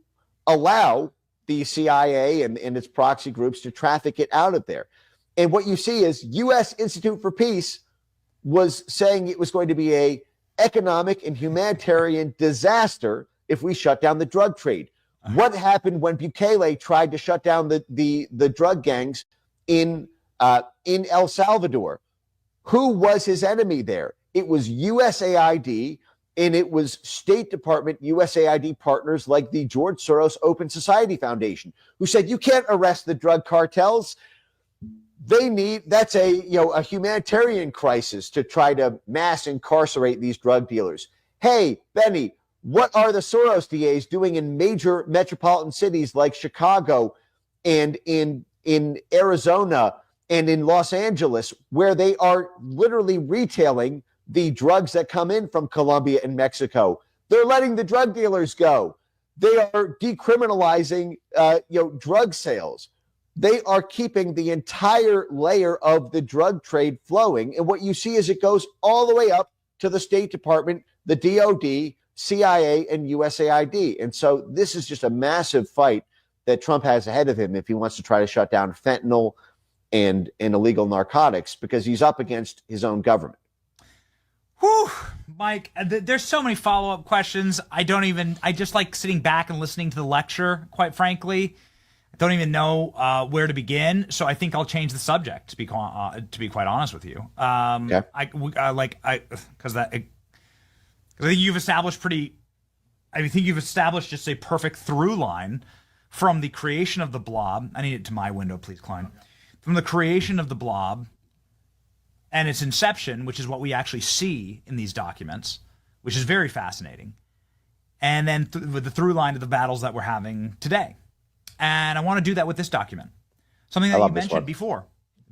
allow the CIA and its proxy groups to traffic it out of there. And what you see is U.S. Institute for Peace was saying it was going to be a economic and humanitarian disaster if we shut down the drug trade. What happened when Bukele tried to shut down the drug gangs in El Salvador? Who was his enemy there? It was USAID, and it was State Department USAID partners like the George Soros Open Society Foundation, who said, you can't arrest the drug cartels. That's a humanitarian crisis to try to mass incarcerate these drug dealers. Hey, Benny, what are the Soros DAs doing in major metropolitan cities like Chicago and in Arizona and in Los Angeles, where they are literally retailing the drugs that come in from Colombia and Mexico? They're letting the drug dealers go. They are decriminalizing drug sales. They are keeping the entire layer of the drug trade flowing. And what you see is it goes all the way up to the State Department, the DOD, CIA, and USAID. And so this is just a massive fight that Trump has ahead of him if he wants to try to shut down fentanyl and illegal narcotics, because he's up against his own government. Whew, Mike, there's so many follow-up questions. I just like sitting back and listening to the lecture, quite frankly. I don't even know where to begin, so I think I'll change the subject, to be quite honest with you. Okay. Because I think you've established just a perfect through line from the creation of the blob. I need it to my window, please, Klein. From the creation of the blob and its inception, which is what we actually see in these documents, which is very fascinating, and then with the through line to the battles that we're having today. And I want to do that with this document. Something that you mentioned before,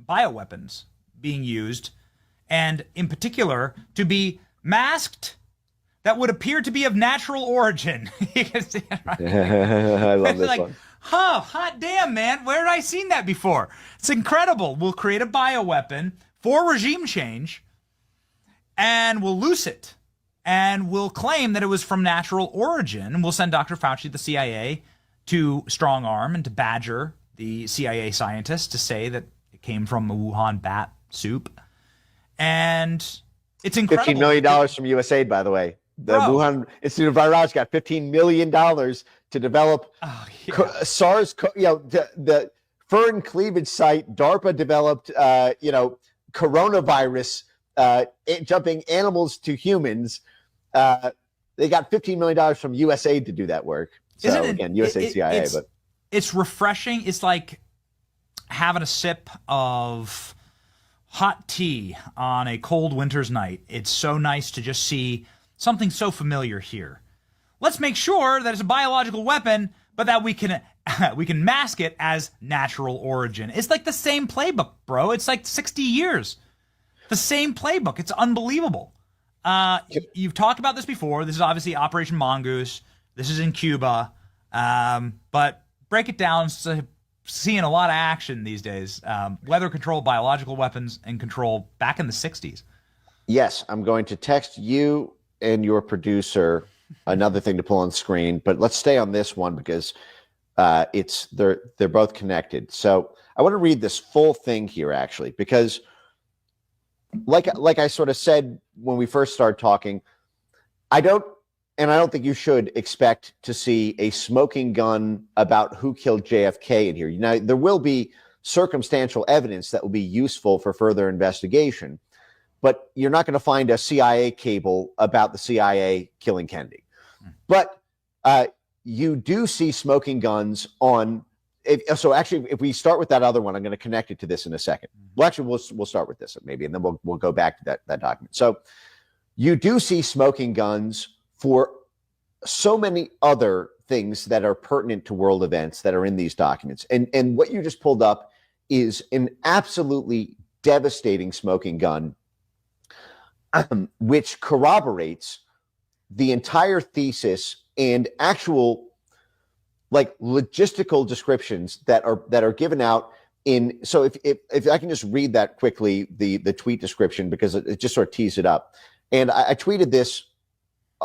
bioweapons being used, and in particular, to be masked that would appear to be of natural origin. You can see it, right? I love this one. Hot damn, man. Where had I seen that before? It's incredible. We'll create a bioweapon for regime change, and we'll loose it, and we'll claim that it was from natural origin, and we'll send Dr. Fauci to the CIA to strong arm and to badger the CIA scientists to say that it came from a Wuhan bat soup. And it's incredible. $15 million from USAID, by the way. The Wuhan Institute of Virology got $15 million to develop SARS, the fern cleavage site. DARPA developed, coronavirus, jumping animals to humans. They got $15 million from USAID to do that work. So again, USAID, CIA, but it's refreshing. It's like having a sip of hot tea on a cold winter's night. It's so nice to just see something so familiar here. Let's make sure that it's a biological weapon, but that we can mask it as natural origin. It's like the same playbook, bro. It's like 60 years. The same playbook. It's unbelievable. You've talked about this before. This is obviously Operation Mongoose. This is in Cuba. But break it down. So seeing a lot of action these days. Weather control, biological weapons, and control back in the 60s. Yes, I'm going to text you and your producer another thing to pull on screen, but let's stay on this one because they're both connected. So I want to read this full thing here, actually, because like I sort of said when we first started talking, I don't think you should expect to see a smoking gun about who killed JFK in here. Now, there will be circumstantial evidence that will be useful for further investigation, but you're not going to find a CIA cable about the CIA killing Kennedy. But you do see smoking guns on. So actually, if we start with that other one, I'm going to connect it to this in a second. Well, actually, we'll start with this maybe, and then we'll go back to that document. So you do see smoking guns for so many other things that are pertinent to world events that are in these documents. And what you just pulled up is an absolutely devastating smoking gun, which corroborates the entire thesis and actual logistical descriptions that are given out in. So if I can just read that quickly, the tweet description, because it just sort of tees it up. And I tweeted this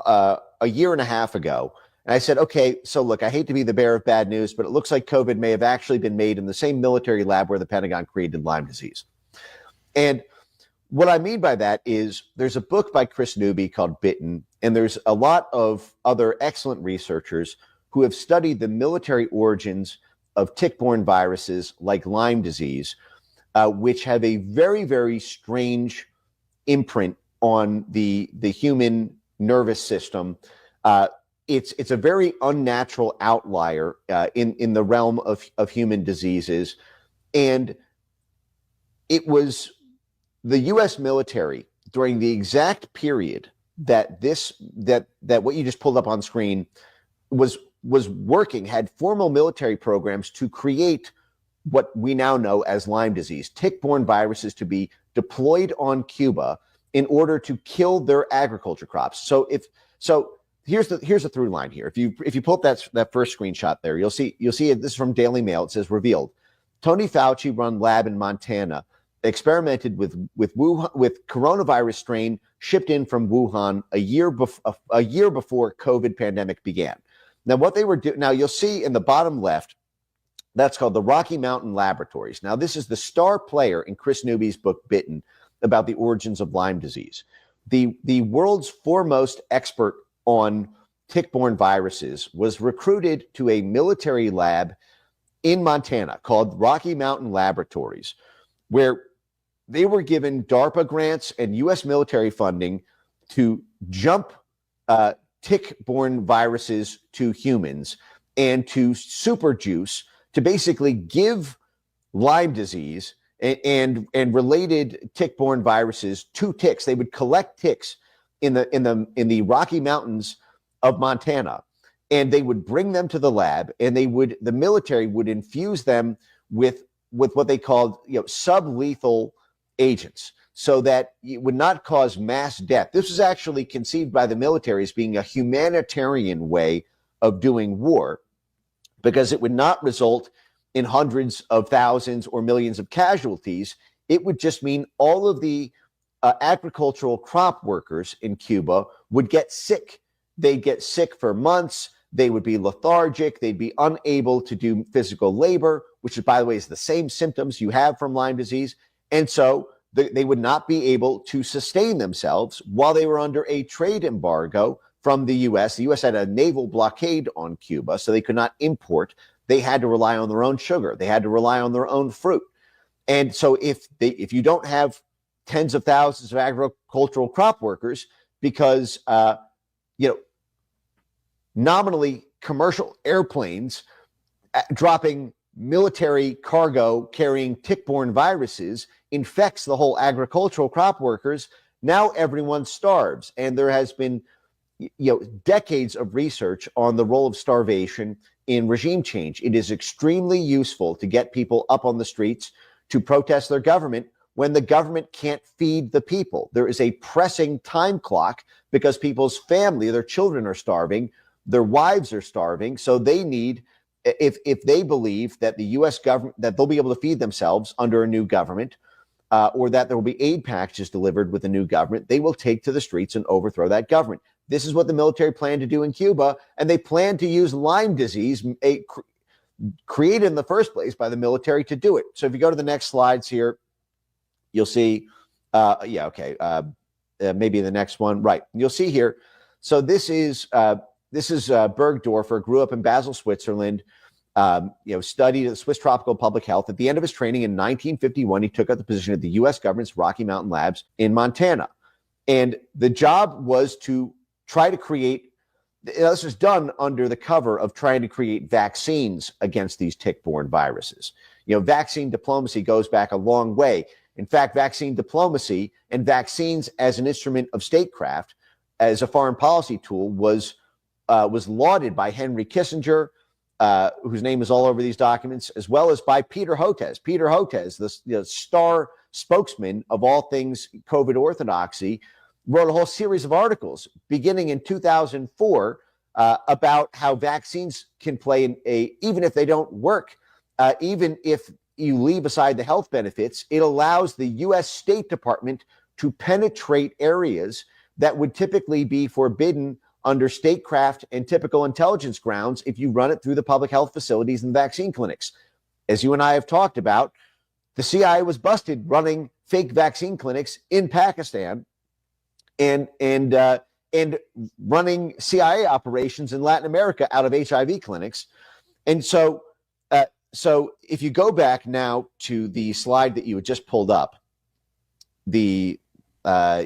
a year and a half ago, And I said, okay, so look, I hate to be the bearer of bad news, but it looks like COVID may have actually been made in the same military lab where the Pentagon created Lyme disease. And what I mean by that is there's a book by Chris Newby called Bitten, and there's a lot of other excellent researchers who have studied the military origins of tick-borne viruses like Lyme disease, which have a very, very strange imprint on the human nervous system. It's a very unnatural outlier in the realm of human diseases, and it was the U.S. military during the exact period that what you just pulled up on screen was working, had formal military programs to create what we now know as Lyme disease, tick-borne viruses to be deployed on Cuba in order to kill their agriculture crops. So here's the through line here. If you pull up that first screenshot there, you'll see this is from Daily Mail. It says revealed. Tony Fauci run lab in Montana experimented with coronavirus strain shipped in from Wuhan a year before COVID pandemic began. Now, what they were doing, now you'll see in the bottom left, that's called the Rocky Mountain Laboratories. Now, this is the star player in Chris Newby's book Bitten about the origins of Lyme disease. The world's foremost expert on tick-borne viruses was recruited to a military lab in Montana called Rocky Mountain Laboratories, where they were given DARPA grants and U.S. military funding to jump tick-borne viruses to humans and to super juice, to basically give Lyme disease and related tick-borne viruses to ticks. They would collect ticks in the Rocky Mountains of Montana, and they would bring them to the lab, and the military would infuse them with what they called sublethal agents, so that it would not cause mass death. This was actually conceived by the military as being a humanitarian way of doing war, because it would not result in hundreds of thousands or millions of casualties. It would just mean all of the agricultural crop workers in Cuba would get sick. They'd get sick for months. They would be lethargic. They'd be unable to do physical labor, which, by the way, is the same symptoms you have from Lyme disease. And so they would not be able to sustain themselves while they were under a trade embargo from the U.S. The U.S. had a naval blockade on Cuba, so they could not import. They had to rely on their own sugar. They had to rely on their own fruit. And so if you don't have tens of thousands of agricultural crop workers, because nominally commercial airplanes dropping military cargo carrying tick-borne viruses infects the whole agricultural crop workers, now everyone starves. And there has been decades of research on the role of starvation in regime change. It is extremely useful to get people up on the streets to protest their government when the government can't feed the people. There is a pressing time clock because people's family, their children are starving, their wives are starving, so they need, if they believe that the U.S. government, that they'll be able to feed themselves under a new government, or that there will be aid packages delivered with a new government, they will take to the streets and overthrow that government. This is what the military planned to do in Cuba, and they plan to use Lyme disease, created in the first place by the military, to do it. So if you go to the next slides here, you'll see, maybe the next one, right? You'll see here. So this is Bergdorfer, grew up in Basel, Switzerland. Studied at Swiss Tropical Public Health. At the end of his training in 1951, he took up the position at the U.S. government's Rocky Mountain Labs in Montana, and the job was to try to create. This was done under the cover of trying to create vaccines against these tick-borne viruses. Vaccine diplomacy goes back a long way. In fact, vaccine diplomacy and vaccines as an instrument of statecraft, as a foreign policy tool, was lauded by Henry Kissinger, whose name is all over these documents, as well as by Peter Hotez. Peter Hotez, the star spokesman of all things COVID orthodoxy, wrote a whole series of articles beginning in 2004 about how vaccines can play even if they don't work, even if you leave aside the health benefits, it allows the U.S. State Department to penetrate areas that would typically be forbidden under statecraft and typical intelligence grounds if you run it through the public health facilities and vaccine clinics. As you and I have talked about, the CIA was busted running fake vaccine clinics in Pakistan and running CIA operations in Latin America out of HIV clinics. And so if you go back now to the slide that you had just pulled up, the now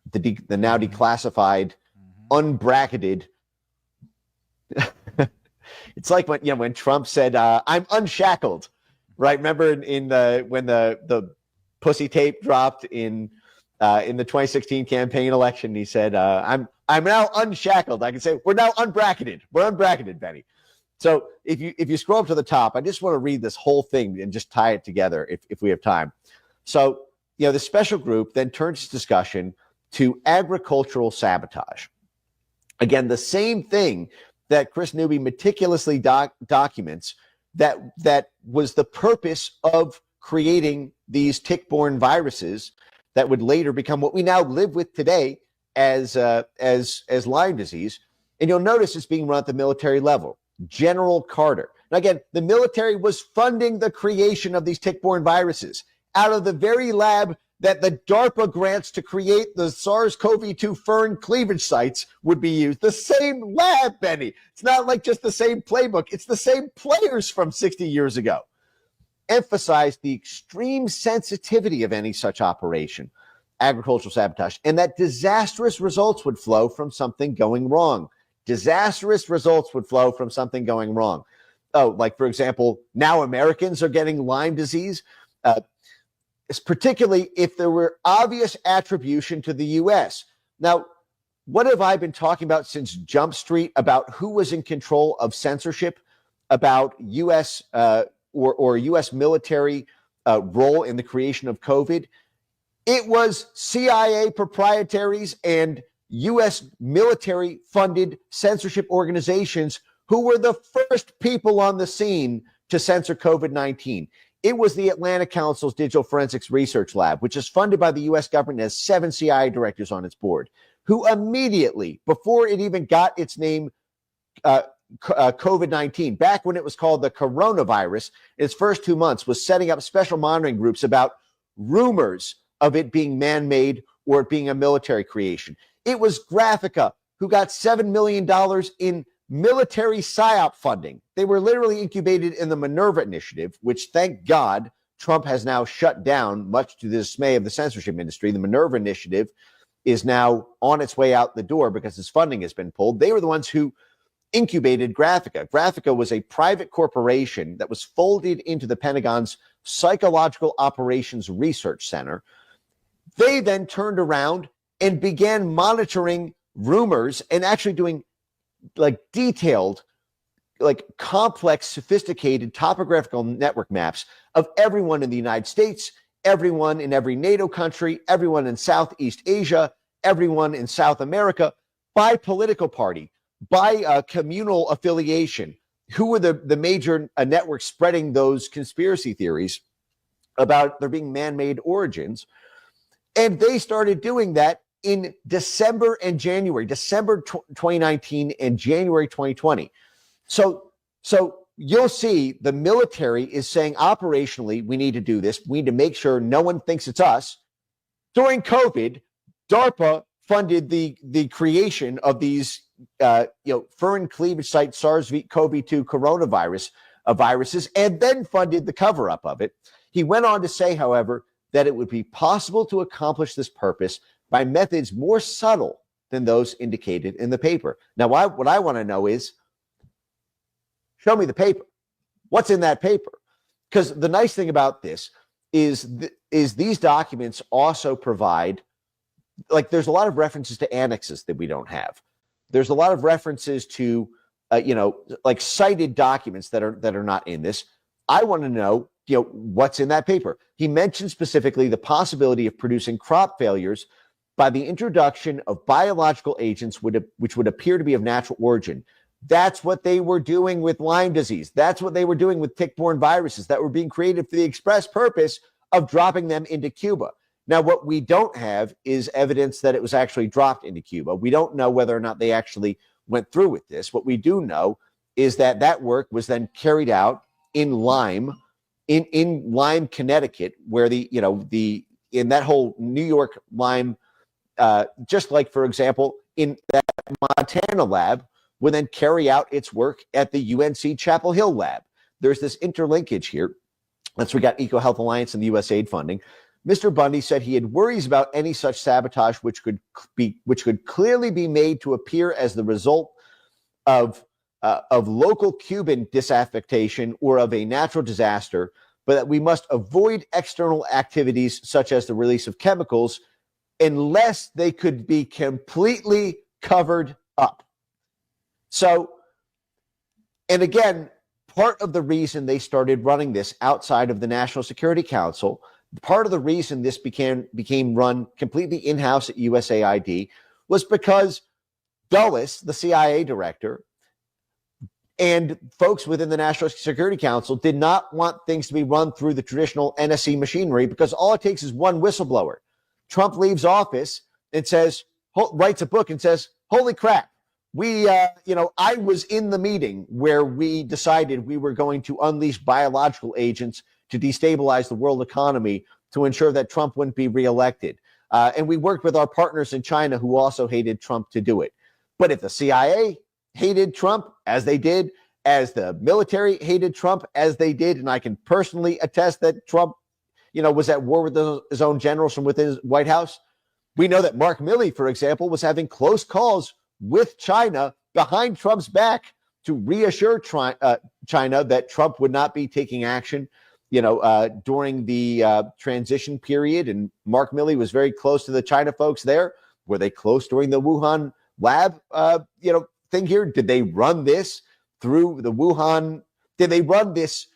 declassified, unbracketed. It's like when Trump said, "I'm unshackled," right? Remember when the pussy tape dropped in the 2016 campaign election, he said, "I'm now unshackled." I can say we're now unbracketed. We're unbracketed, Benny. So if you scroll up to the top, I just want to read this whole thing and just tie it together if we have time. So the special group then turns its discussion to agricultural sabotage. Again, the same thing that Chris Newby meticulously documents that was the purpose of creating these tick-borne viruses that would later become what we now live with today as Lyme disease. And you'll notice it's being run at the military level. General Carter. Now, again, the military was funding the creation of these tick-borne viruses out of the very lab that the DARPA grants to create the SARS-CoV-2 fern cleavage sites would be used. The same lab, Benny. It's not like just the same playbook. It's the same players from 60 years ago. Emphasized the extreme sensitivity of any such operation, agricultural sabotage, and that disastrous results would flow from something going wrong. Disastrous results would flow from something going wrong. Oh, like, for example, now Americans are getting Lyme disease, particularly if there were obvious attribution to the U.S. Now, what have I been talking about since Jump Street about who was in control of censorship, about U.S. or U.S. military role in the creation of COVID? It was CIA proprietaries and U.S. military-funded censorship organizations who were the first people on the scene to censor COVID-19. It was the Atlantic Council's Digital Forensics Research Lab, which is funded by the U.S. government and has 7 CIA directors on its board, who immediately, before it even got its name, COVID-19, back when it was called the coronavirus, in its first 2 months, was setting up special monitoring groups about rumors of it being man-made or it being a military creation. It was Graphica, who got $7 million in military PSYOP funding. They were literally incubated in the Minerva Initiative, which, thank God, Trump has now shut down, much to the dismay of the censorship industry. The Minerva Initiative is now on its way out the door because its funding has been pulled. They were the ones who incubated Graphica. Graphica was a private corporation that was folded into the Pentagon's Psychological Operations Research Center. They then turned around and began monitoring rumors and actually doing detailed, complex, sophisticated topographical network maps of everyone in the United States, everyone in every NATO country, everyone in Southeast Asia, everyone in South America, by political party, by communal affiliation. Who were the major networks spreading those conspiracy theories about there being man-made origins? And they started doing that in December and January, December 2019 and January 2020. So you'll see the military is saying operationally, we need to do this. We need to make sure no one thinks it's us. During COVID, DARPA funded the creation of these fern cleavage site SARS-CoV-2 coronavirus viruses, and then funded the cover-up of it. He went on to say, however, that it would be possible to accomplish this purpose by methods more subtle than those indicated in the paper. Now, what I want to know is, show me the paper. What's in that paper? Because the nice thing about this is these documents also provide, there's a lot of references to annexes that we don't have. There's a lot of references to, cited documents that are not in this. I want to know, what's in that paper. He mentioned specifically the possibility of producing crop failures by the introduction of biological agents which would appear to be of natural origin. That's what they were doing with Lyme disease. That's what they were doing with tick-borne viruses that were being created for the express purpose of dropping them into Cuba. Now, what we don't have is evidence that it was actually dropped into Cuba. We don't know whether or not they actually went through with this. What we do know is that that work was then carried out in Lyme, in Lyme, Connecticut, where in that whole New York Lyme, just like, for example, in that Montana lab, would then carry out its work at the UNC Chapel Hill lab. There's this interlinkage here. That's we got EcoHealth Alliance and the USAID funding. Mr. Bundy said he had worries about any such sabotage which could clearly be made to appear as the result of local Cuban disaffection or of a natural disaster, but that we must avoid external activities such as the release of chemicals unless they could be completely covered up. So, and again, part of the reason they started running this outside of the National Security Council, part of the reason this became run completely in-house at USAID was because Dulles, the CIA director, and folks within the National Security Council did not want things to be run through the traditional NSC machinery, because all it takes is one whistleblower. Trump leaves office and writes a book and says, holy crap, I was in the meeting where we decided we were going to unleash biological agents to destabilize the world economy to ensure that Trump wouldn't be reelected. And we worked with our partners in China who also hated Trump to do it. But if the CIA hated Trump, as they did, as the military hated Trump, as they did, and I can personally attest that Trump, was at war with his own generals from within his White House. We know that Mark Milley, for example, was having close calls with China behind Trump's back to reassure China that Trump would not be taking action, during the transition period. And Mark Milley was very close to the China folks there. Were they close during the Wuhan lab, thing here? Did they run this through the Wuhan? Did they run this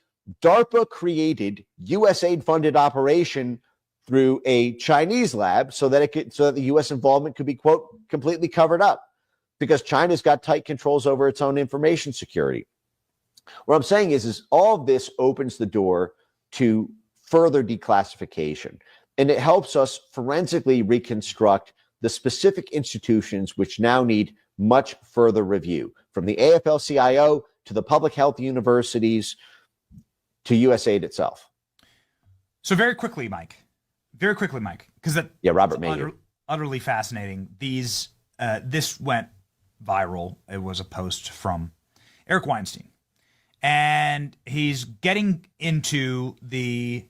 DARPA-created, USAID-funded operation through a Chinese lab so that the U.S. involvement could be, quote, completely covered up? Because China's got tight controls over its own information security. What I'm saying is all of this opens the door to further declassification, and it helps us forensically reconstruct the specific institutions which now need much further review, from the AFL-CIO to the public health universities to USAID itself. So very quickly, Mike, because Robert May, utterly fascinating. This went viral. It was a post from Eric Weinstein, and he's getting into the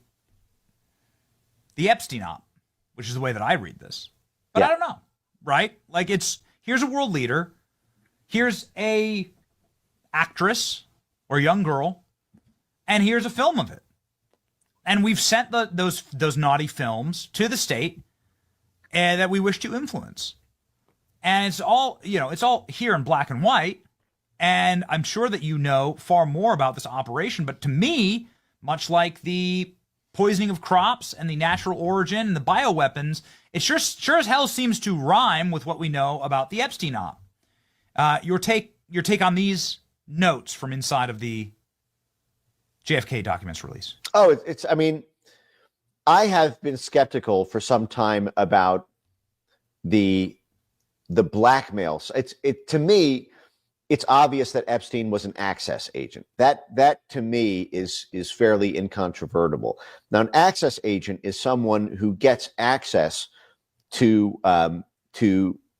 Epstein op, which is the way that I read this. But I don't know, right? Like, here's a world leader, here's a actress or young girl, and here's a film of it. And we've sent those naughty films to the state that we wish to influence. And it's all here in black and white. And I'm sure that you know far more about this operation. But to me, much like the poisoning of crops and the natural origin and the bioweapons, it sure as hell seems to rhyme with what we know about the Epstein op. Your take on these notes from inside of the JFK documents release. Oh, I have been skeptical for some time about the blackmail. To me, it's obvious that Epstein was an access agent. That to me is fairly incontrovertible. Now, an access agent is someone who gets access to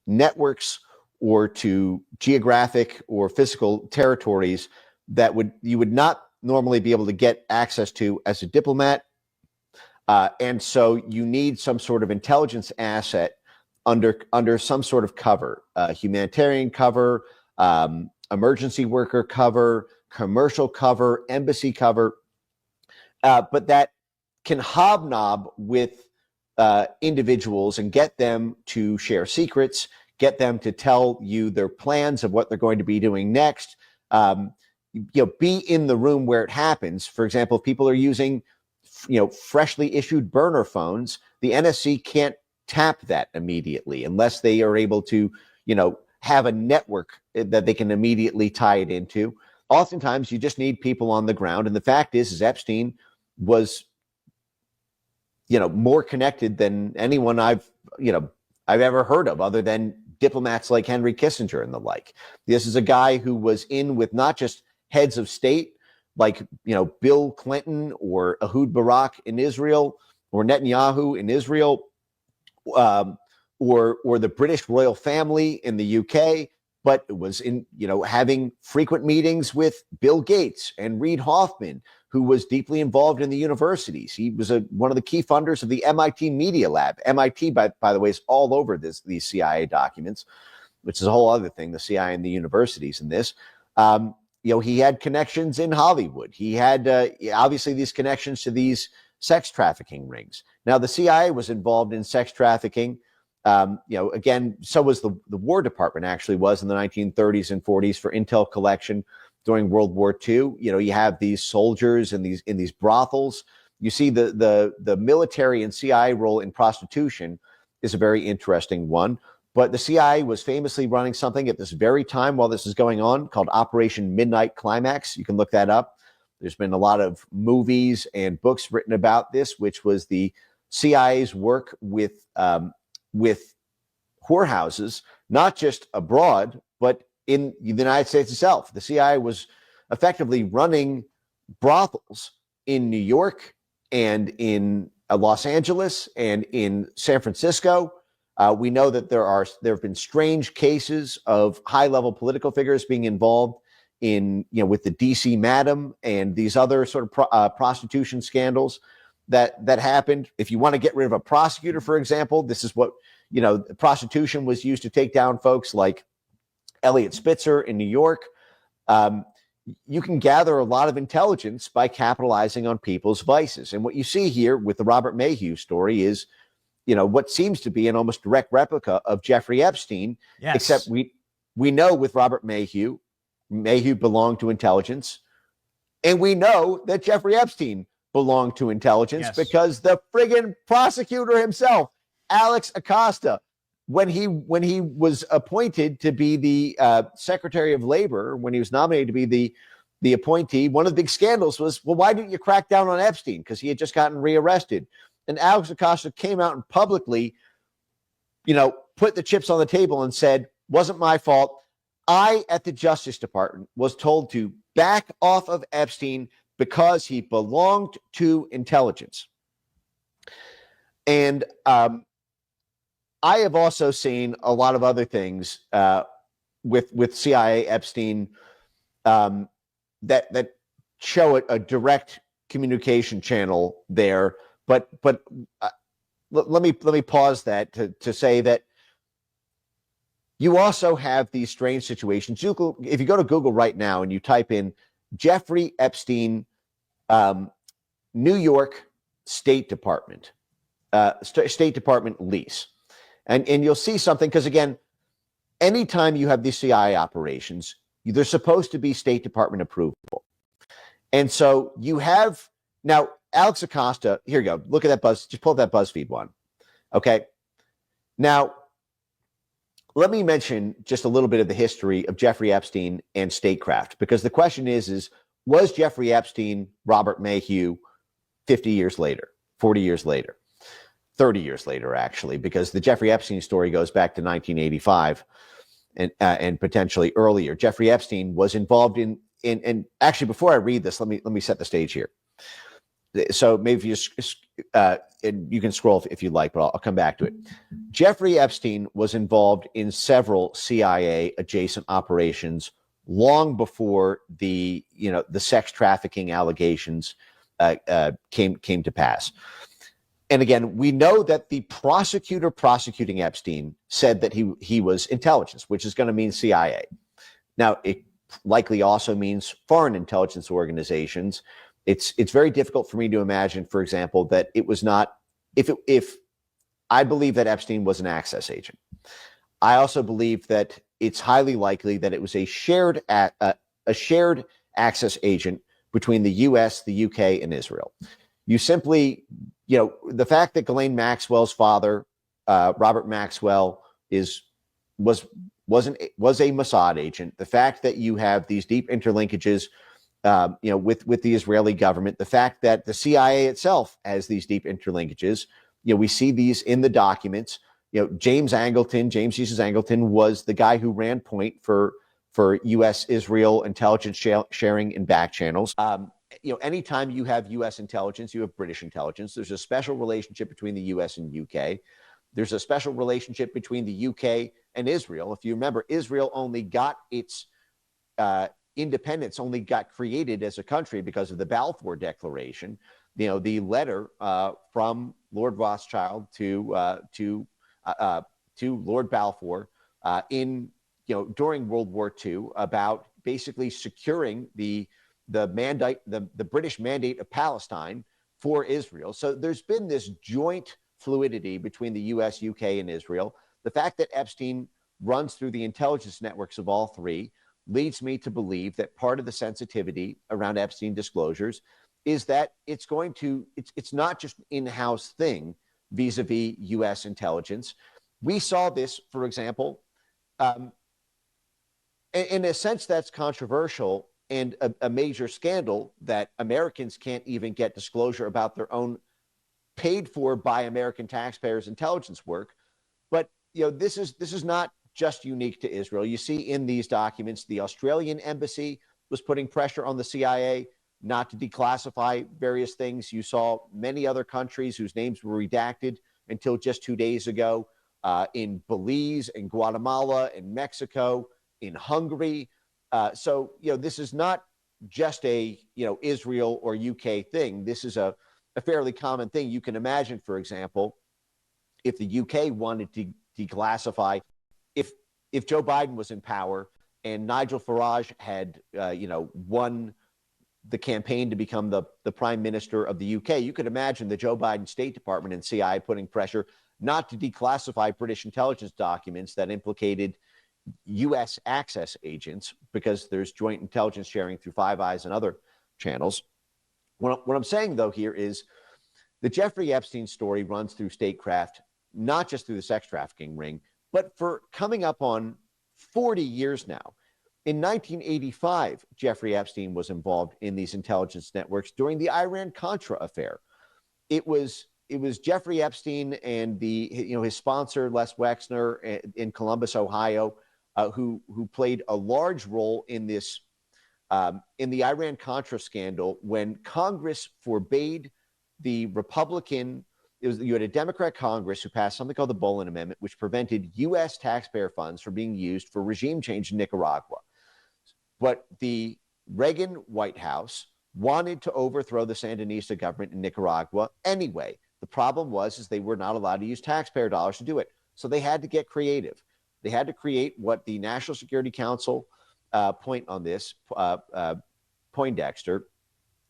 networks or to geographic or physical territories that you would not normally be able to get access to as a diplomat. And so you need some sort of intelligence asset under some sort of cover, humanitarian cover, emergency worker cover, commercial cover, embassy cover, but that can hobnob with individuals and get them to share secrets, get them to tell you their plans of what they're going to be doing next. Be in the room where it happens. For example, if people are using, freshly issued burner phones, the NSC can't tap that immediately unless they are able to, have a network that they can immediately tie it into. Oftentimes, you just need people on the ground. And the fact is Epstein was, more connected than anyone I've ever heard of, other than diplomats like Henry Kissinger and the like. This is a guy who was in with not just heads of state like, Bill Clinton or Ehud Barak in Israel or Netanyahu in Israel, or the British royal family in the UK, but it was in, having frequent meetings with Bill Gates and Reid Hoffman, who was deeply involved in the universities. He was one of the key funders of the MIT Media Lab. MIT, by the way, is all over these CIA documents, which is a whole other thing, the CIA and the universities in this. He had connections in Hollywood. He had, obviously, these connections to these sex trafficking rings. Now, the CIA was involved in sex trafficking. Again, so was the War Department, actually was in the 1930s and 40s for intel collection during World War II. You have these soldiers in these brothels. You see the military and CIA role in prostitution is a very interesting one. But the CIA was famously running something at this very time while this is going on called Operation Midnight Climax. You can look that up. There's been a lot of movies and books written about this, which was the CIA's work with whorehouses, not just abroad, but in the United States itself. The CIA was effectively running brothels in New York and in Los Angeles and in San Francisco. We know that there have been strange cases of high-level political figures being involved in, with the DC Madam and these other sort of prostitution scandals that happened. If you want to get rid of a prosecutor, for example, this is what, prostitution was used to take down folks like Elliot Spitzer in New York. You can gather a lot of intelligence by capitalizing on people's vices. And what you see here with the Robert Maheu story is, what seems to be an almost direct replica of Jeffrey Epstein, Yes. except we know with Robert Maheu belonged to intelligence, and we know that Jeffrey Epstein belonged to intelligence, Yes. because the friggin' prosecutor himself, Alex Acosta, when he was appointed to be the Secretary of Labor, when he was nominated to be the appointee, one of the big scandals was, well, why didn't you crack down on Epstein? Because he had just gotten rearrested. And Alex Acosta came out and publicly, put the chips on the table and said, wasn't my fault. I, at the Justice Department, was told to back off of Epstein because he belonged to intelligence. And I have also seen a lot of other things with CIA Epstein that show a direct communication channel there. But let me pause that to say that you also have these strange situations. If you go to Google right now and you type in Jeffrey Epstein, New York State Department, State Department lease, and you'll see something, because again, anytime you have these CIA operations, there's supposed to be State Department approval. And so you have now Alex Acosta. Here you go. Look at that just pull up that BuzzFeed one. Okay. Now, let me mention just a little bit of the history of Jeffrey Epstein and statecraft, because the question is was Jeffrey Epstein Robert Maheu 50 years later, 40 years later, 30 years later, actually, because the Jeffrey Epstein story goes back to 1985 and potentially earlier. Jeffrey Epstein was involved in actually, before I read this, let me set the stage here. So maybe you can scroll if you'd like, but I'll come back to it. Jeffrey Epstein was involved in several CIA adjacent operations long before the sex trafficking allegations came to pass. And again, we know that the prosecutor prosecuting Epstein said that he was intelligence, which is going to mean CIA. Now, it likely also means foreign intelligence organizations. It's very difficult for me to imagine, for example, that it was not, if I believe that Epstein was an access agent. I also believe that it's highly likely that it was a shared access agent between the US, the UK, and Israel. You simply, the fact that Ghislaine Maxwell's father, Robert Maxwell, was a Mossad agent, the fact that you have these deep interlinkages with the Israeli government. The fact that the CIA itself has these deep interlinkages. We see these in the documents. James Jesus Angleton was the guy who ran point for U.S. Israel intelligence sharing in back channels. Anytime you have U.S. intelligence, you have British intelligence. There's a special relationship between the U.S. and U.K. There's a special relationship between the UK and Israel. If you remember, Israel only got its independence, only got created as a country because of the Balfour Declaration. The letter from Lord Rothschild to Lord Balfour during World War II about basically securing the British mandate of Palestine for Israel. So there's been this joint fluidity between the US, UK, and Israel. The fact that Epstein runs through the intelligence networks of all three leads me to believe that part of the sensitivity around Epstein disclosures is that it's not just an in-house thing vis-a-vis US intelligence. We saw this, for example, in a sense that's controversial and a major scandal that Americans can't even get disclosure about their own paid for by American taxpayers intelligence work. But this is not just unique to Israel. You see in these documents, the Australian embassy was putting pressure on the CIA not to declassify various things. You saw many other countries whose names were redacted until just 2 days ago, in Belize, in Guatemala, in Mexico, in Hungary. So this is not just a Israel or UK thing. This is a fairly common thing. You can imagine, for example, if the UK wanted to declassify, if Joe Biden was in power and Nigel Farage had won the campaign to become the prime minister of the UK, you could imagine the Joe Biden State Department and CIA putting pressure not to declassify British intelligence documents that implicated U.S. access agents, because there's joint intelligence sharing through Five Eyes and other channels. What I'm saying, though, here is the Jeffrey Epstein story runs through statecraft, not just through the sex trafficking ring, but for coming up on 40 years now. In 1985, Jeffrey Epstein was involved in these intelligence networks during the Iran-Contra affair. It was Jeffrey Epstein and his sponsor, Les Wexner, in Columbus, Ohio, who played a large role in this, in the Iran-Contra scandal, when Congress forbade the Republican, you had a Democrat Congress who passed something called the Bolin Amendment, which prevented U.S. taxpayer funds from being used for regime change in Nicaragua. But the Reagan White House wanted to overthrow the Sandinista government in Nicaragua anyway. The problem was they were not allowed to use taxpayer dollars to do it. So they had to get creative. They had to create what the National Security Council point on this, Poindexter,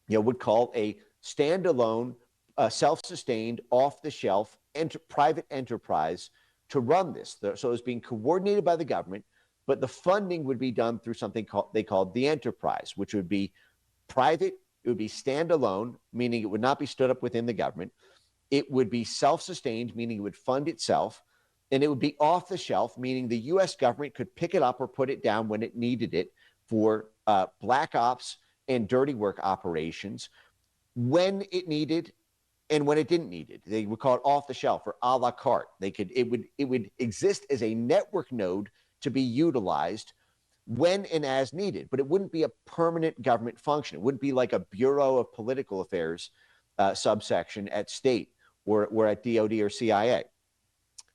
would call a standalone, self-sustained, off-the-shelf private enterprise to run this. So it was being coordinated by the government, but the funding would be done through something they called the enterprise, which would be private. It would be standalone, meaning it would not be stood up within the government. It would be self-sustained, meaning it would fund itself. And it would be off the shelf, meaning the U.S. government could pick it up or put it down when it needed it for black ops and dirty work operations, when it needed and when it didn't need it. They would call it off the shelf or a la carte. It would exist as a network node to be utilized when and as needed, but it wouldn't be a permanent government function. It wouldn't be like a Bureau of Political Affairs subsection at state or at DOD or CIA.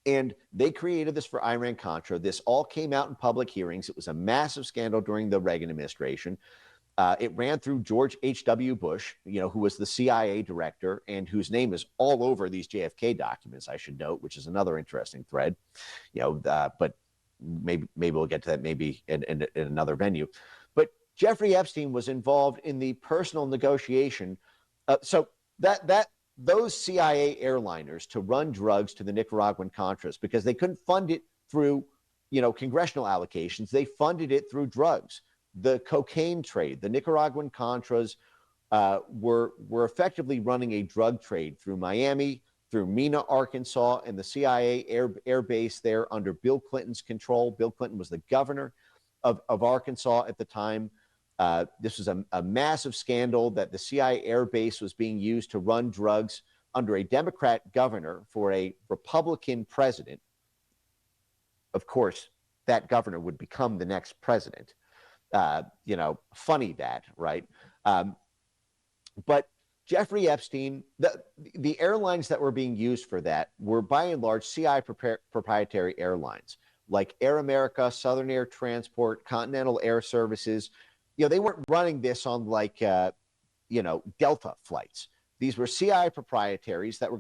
And they created this for Iran-Contra. This all came out in public hearings. It was a massive scandal during the Reagan administration. It ran through George H.W. Bush, who was the CIA director and whose name is all over these JFK documents, I should note, which is another interesting thread. But maybe we'll get to that maybe in another venue. But Jeffrey Epstein was involved in the personal negotiation. So those CIA airliners to run drugs to the Nicaraguan Contras, because they couldn't fund it through, congressional allocations. They funded it through drugs. The cocaine trade, the Nicaraguan Contras were effectively running a drug trade through Miami, through Mena, Arkansas, and the CIA air base there under Bill Clinton's control. Bill Clinton was the governor of Arkansas at the time. This was a massive scandal that the CIA air base was being used to run drugs under a Democrat governor for a Republican president. Of course, that governor would become the next president. Funny that, right? But Jeffrey Epstein, the airlines that were being used for that were by and large CIA proprietary airlines like Air America, Southern Air Transport, Continental Air Services. They weren't running this on like, Delta flights. These were CIA proprietaries that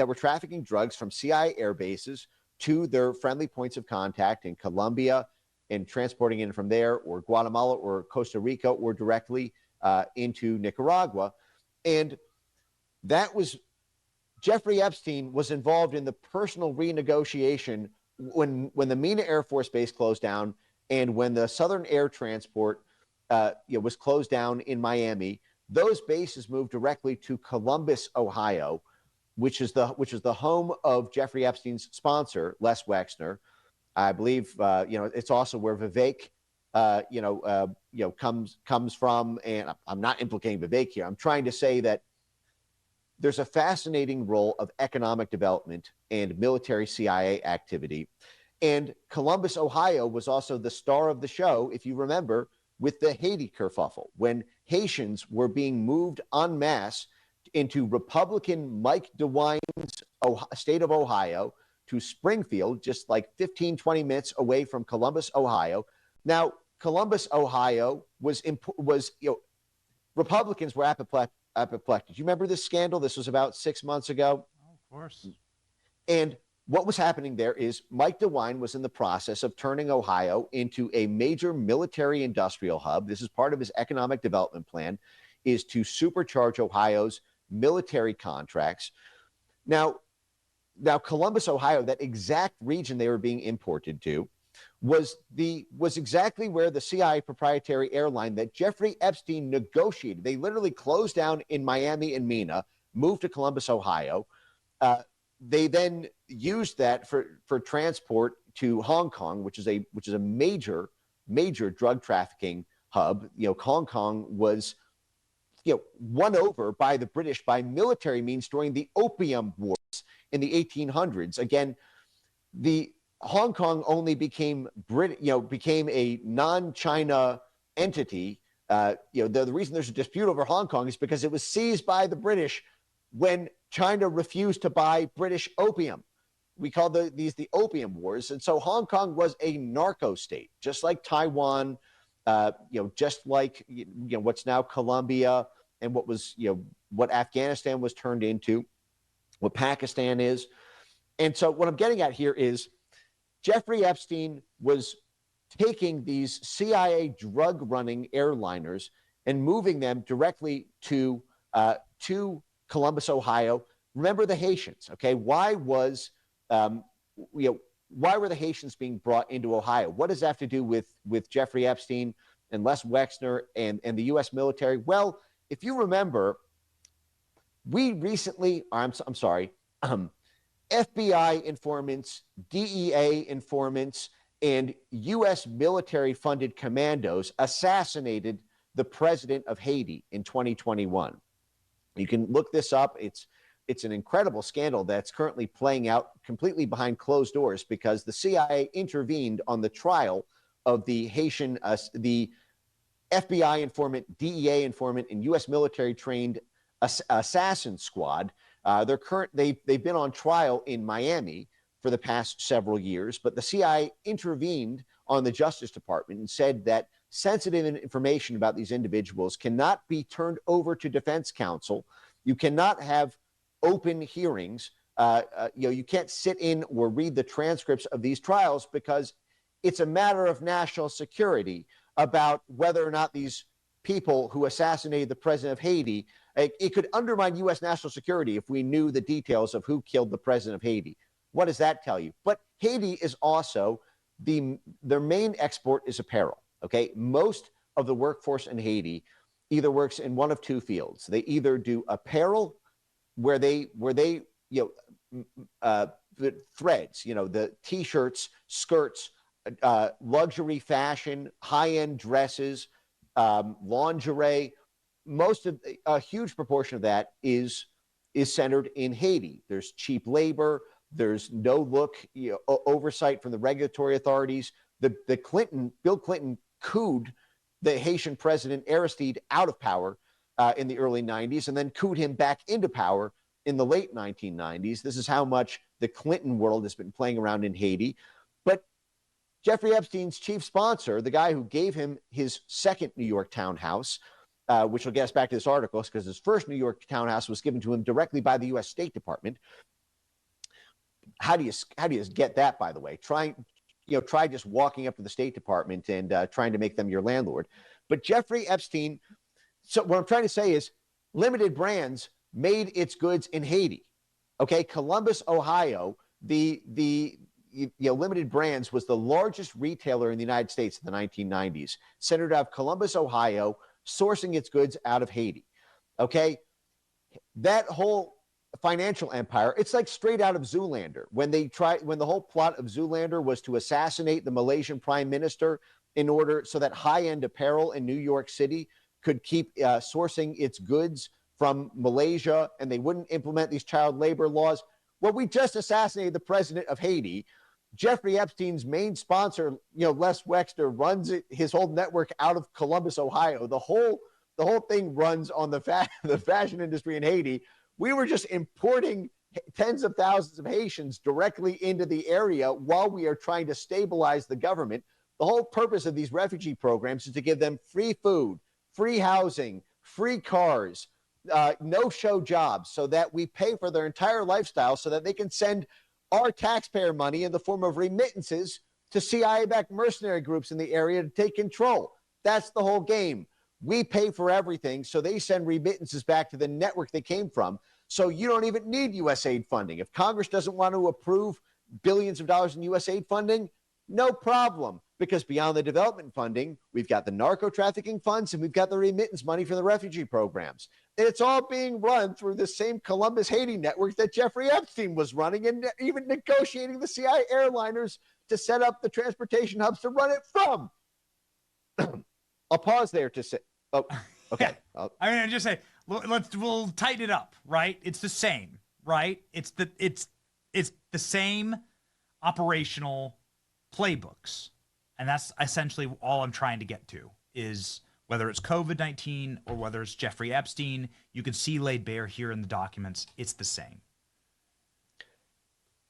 were trafficking drugs from CIA air bases to their friendly points of contact in Colombia and transporting it from there, or Guatemala or Costa Rica, or directly into Nicaragua. And that was Jeffrey Epstein was involved in the personal renegotiation when the Mena Air Force Base closed down, and when the Southern Air Transport was closed down in Miami. Those bases moved directly to Columbus, Ohio, which is the home of Jeffrey Epstein's sponsor, Les Wexner. I believe it's also where Vivek comes from. And I'm not implicating Vivek here. I'm trying to say that there's a fascinating role of economic development and military CIA activity. And Columbus, Ohio was also the star of the show, if you remember, with the Haiti kerfuffle, when Haitians were being moved en masse into Republican Mike DeWine's state of Ohio to Springfield, just like 15, 20 minutes away from Columbus, Ohio. Now, Columbus, Ohio was Republicans were apoplectic. You remember this scandal? This was about 6 months ago. Oh, of course. And what was happening there is Mike DeWine was in the process of turning Ohio into a major military industrial hub. This is part of his economic development plan, is to supercharge Ohio's military contracts. Now Columbus, Ohio, that exact region they were being imported to, was exactly where the CIA proprietary airline that Jeffrey Epstein negotiated. They literally closed down in Miami and Mena, moved to Columbus, Ohio. They then used that for transport to Hong Kong, which is a major drug trafficking hub. Hong Kong was won over by the British by military means during the Opium Wars in the 1800s. Again, the Hong Kong only became a non-China entity. The reason there's a dispute over Hong Kong is because it was seized by the British when China refused to buy British opium. We call these the Opium Wars. And so Hong Kong was a narco state, just like Taiwan, just like what's now Colombia, and what Afghanistan was turned into, what Pakistan is. And so what I'm getting at here is Jeffrey Epstein was taking these CIA drug running airliners and moving them directly to Columbus, Ohio. Remember the Haitians, okay? Why were the Haitians being brought into Ohio? What does that have to do with Jeffrey Epstein and Les Wexner and the U.S. military? Well, if you remember, we recently, FBI informants, DEA informants, and U.S. military-funded commandos assassinated the president of Haiti in 2021. You can look this up. It's an incredible scandal that's currently playing out completely behind closed doors because the CIA intervened on the trial of the Haitian, the FBI informant, DEA informant, and U.S. military-trained assassin squad. They've been on trial in Miami for the past several years, but the CIA intervened on the Justice Department and said that sensitive information about these individuals cannot be turned over to defense counsel. You cannot have open hearings. You can't sit in or read the transcripts of these trials because it's a matter of national security about whether or not these people who assassinated the president of Haiti, it could undermine U.S. national security if we knew the details of who killed the president of Haiti. What does that tell you? But Haiti is also their main export is apparel. Okay, most of the workforce in Haiti either works in one of two fields. They either do apparel, where they the threads, the t-shirts, skirts, luxury fashion, high-end dresses, lingerie. Most of a huge proportion of that is centered in Haiti. There's cheap labor. There's no look oversight from the regulatory authorities. Bill Clinton couped the Haitian president Aristide out of power in the early 90s, and then couped him back into power in the late 1990s. This is how much the Clinton world has been playing around in Haiti. But Jeffrey Epstein's chief sponsor, the guy who gave him his second New York townhouse, which will get us back to this article, because his first New York townhouse was given to him directly by the U.S. State Department. How do you get that, by the way? Try just walking up to the State Department and trying to make them your landlord. But Jeffrey Epstein, so what I'm trying to say is Limited Brands made its goods in Haiti. Okay, Columbus, Ohio, the Limited Brands was the largest retailer in the United States in the 1990s, centered out of Columbus, Ohio, sourcing its goods out of Haiti. Okay, that whole financial empire, it's like straight out of Zoolander. When the whole plot of Zoolander was to assassinate the Malaysian prime minister in order so that high-end apparel in New York City could keep sourcing its goods from Malaysia, and they wouldn't implement these child labor laws. Well, we just assassinated the president of Haiti. Jeffrey Epstein's main sponsor, Les Wexner, runs his whole network out of Columbus, Ohio. The whole thing runs on the fashion industry in Haiti. We were just importing tens of thousands of Haitians directly into the area while we are trying to stabilize the government. The whole purpose of these refugee programs is to give them free food, free housing, free cars, no-show jobs, so that we pay for their entire lifestyle so that they can send our taxpayer money in the form of remittances to CIA-backed mercenary groups in the area to take control. That's the whole game. We pay for everything, so they send remittances back to the network they came from. So you don't even need U.S. aid funding. If Congress doesn't want to approve billions of dollars in U.S. aid funding, no problem, because beyond the development funding, we've got the narco trafficking funds and we've got the remittance money for the refugee programs. And it's all being run through the same Columbus, Haiti network that Jeffrey Epstein was running, and even negotiating the CIA airliners to set up the transportation hubs to run it from. I'll pause there to say, oh, okay. I just say, we'll tighten it up, right? It's the same, right? It's the same operational playbooks. And that's essentially all I'm trying to get to, is whether it's COVID-19 or whether it's Jeffrey Epstein, you can see laid bare here in the documents. It's the same.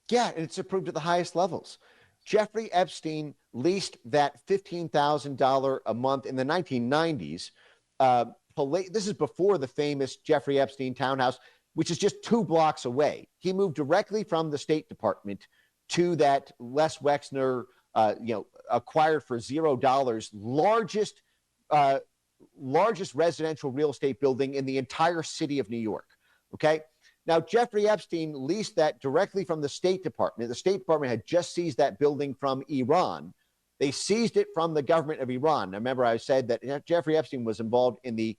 Yeah, and it's approved at the highest levels. Jeffrey Epstein leased that $15,000 a month in the 1990s. This is before the famous Jeffrey Epstein townhouse, which is just 2 blocks away. He moved directly from the State Department to that Les Wexner, acquired for $0, largest residential real estate building in the entire city of New York. Okay. Now, Jeffrey Epstein leased that directly from the State Department. The State Department had just seized that building from Iran. They seized it from the government of Iran. Now, remember, I said that Jeffrey Epstein was involved in the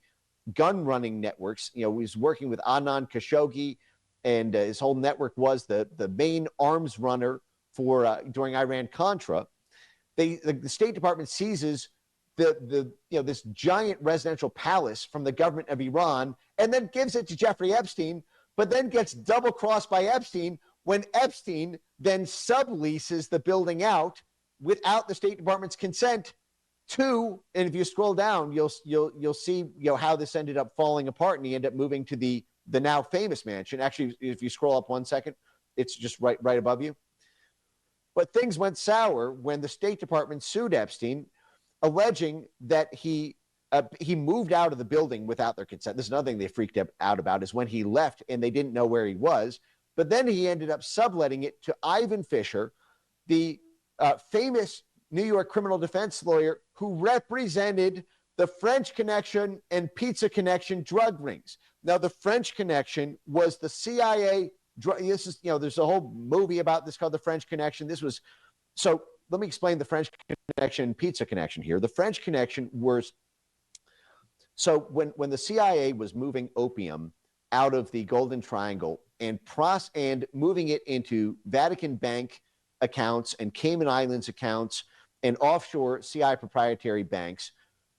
gun running networks. He was working with Adnan Khashoggi, and his whole network was the main arms runner for during Iran-Contra. The State Department seizes this giant residential palace from the government of Iran and then gives it to Jeffrey Epstein, but then gets double-crossed by Epstein when Epstein then subleases the building out without the State Department's consent to, and if you scroll down, you'll see how this ended up falling apart, and he ended up moving to the now famous mansion. Actually, if you scroll up 1 second, it's just right above you. But things went sour when the State Department sued Epstein, alleging that he moved out of the building without their consent. This is another thing they freaked out about, is when he left and they didn't know where he was. But then he ended up subletting it to Ivan Fisher, the famous New York criminal defense lawyer who represented the French Connection and Pizza Connection drug rings. Now, the French Connection was the CIA. This is, there's a whole movie about this called The French Connection. So let me explain the French Connection, Pizza Connection here. The French Connection was, so when the CIA was moving opium out of the Golden Triangle and moving it into Vatican Bank accounts and Cayman Islands accounts and offshore CIA proprietary banks,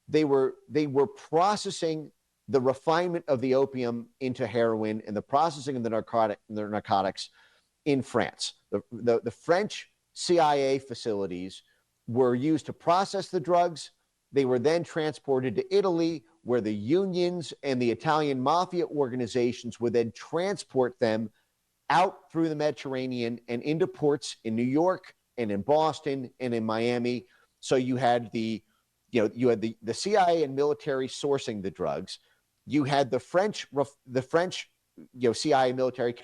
they were processing the refinement of the opium into heroin and the processing of the narcotics in France. The French CIA facilities were used to process the drugs. They were then transported to Italy, where the unions and the Italian mafia organizations would then transport them out through the Mediterranean and into ports in New York and in Boston and in Miami. So you had the CIA and military sourcing the drugs. You had the French CIA military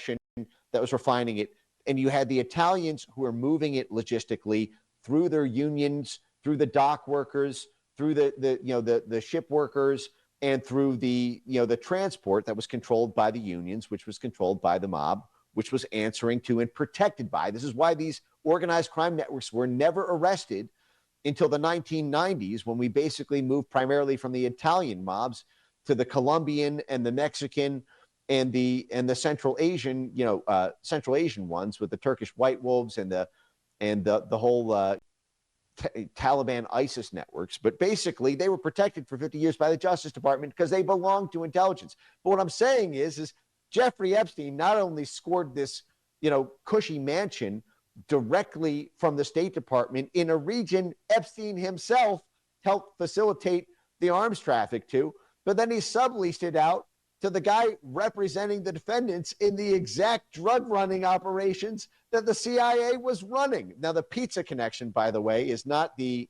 that was refining it, and you had the Italians who were moving it logistically through their unions, through the dock workers, through the ship workers, and through the transport that was controlled by the unions, which was controlled by the mob, which was answering to and protected by. This is why these organized crime networks were never arrested until the 1990s, when we basically moved primarily from the Italian mobs to the Colombian and the Mexican and the Central Asian ones, with the Turkish White Wolves and the whole Taliban ISIS networks. But basically, they were protected for 50 years by the Justice Department because they belonged to intelligence. But what I'm saying is Jeffrey Epstein not only scored this, cushy mansion directly from the State Department in a region Epstein himself helped facilitate the arms traffic to, but then he subleased it out to the guy representing the defendants in the exact drug running operations that the CIA was running. Now, the pizza connection, by the way, is not the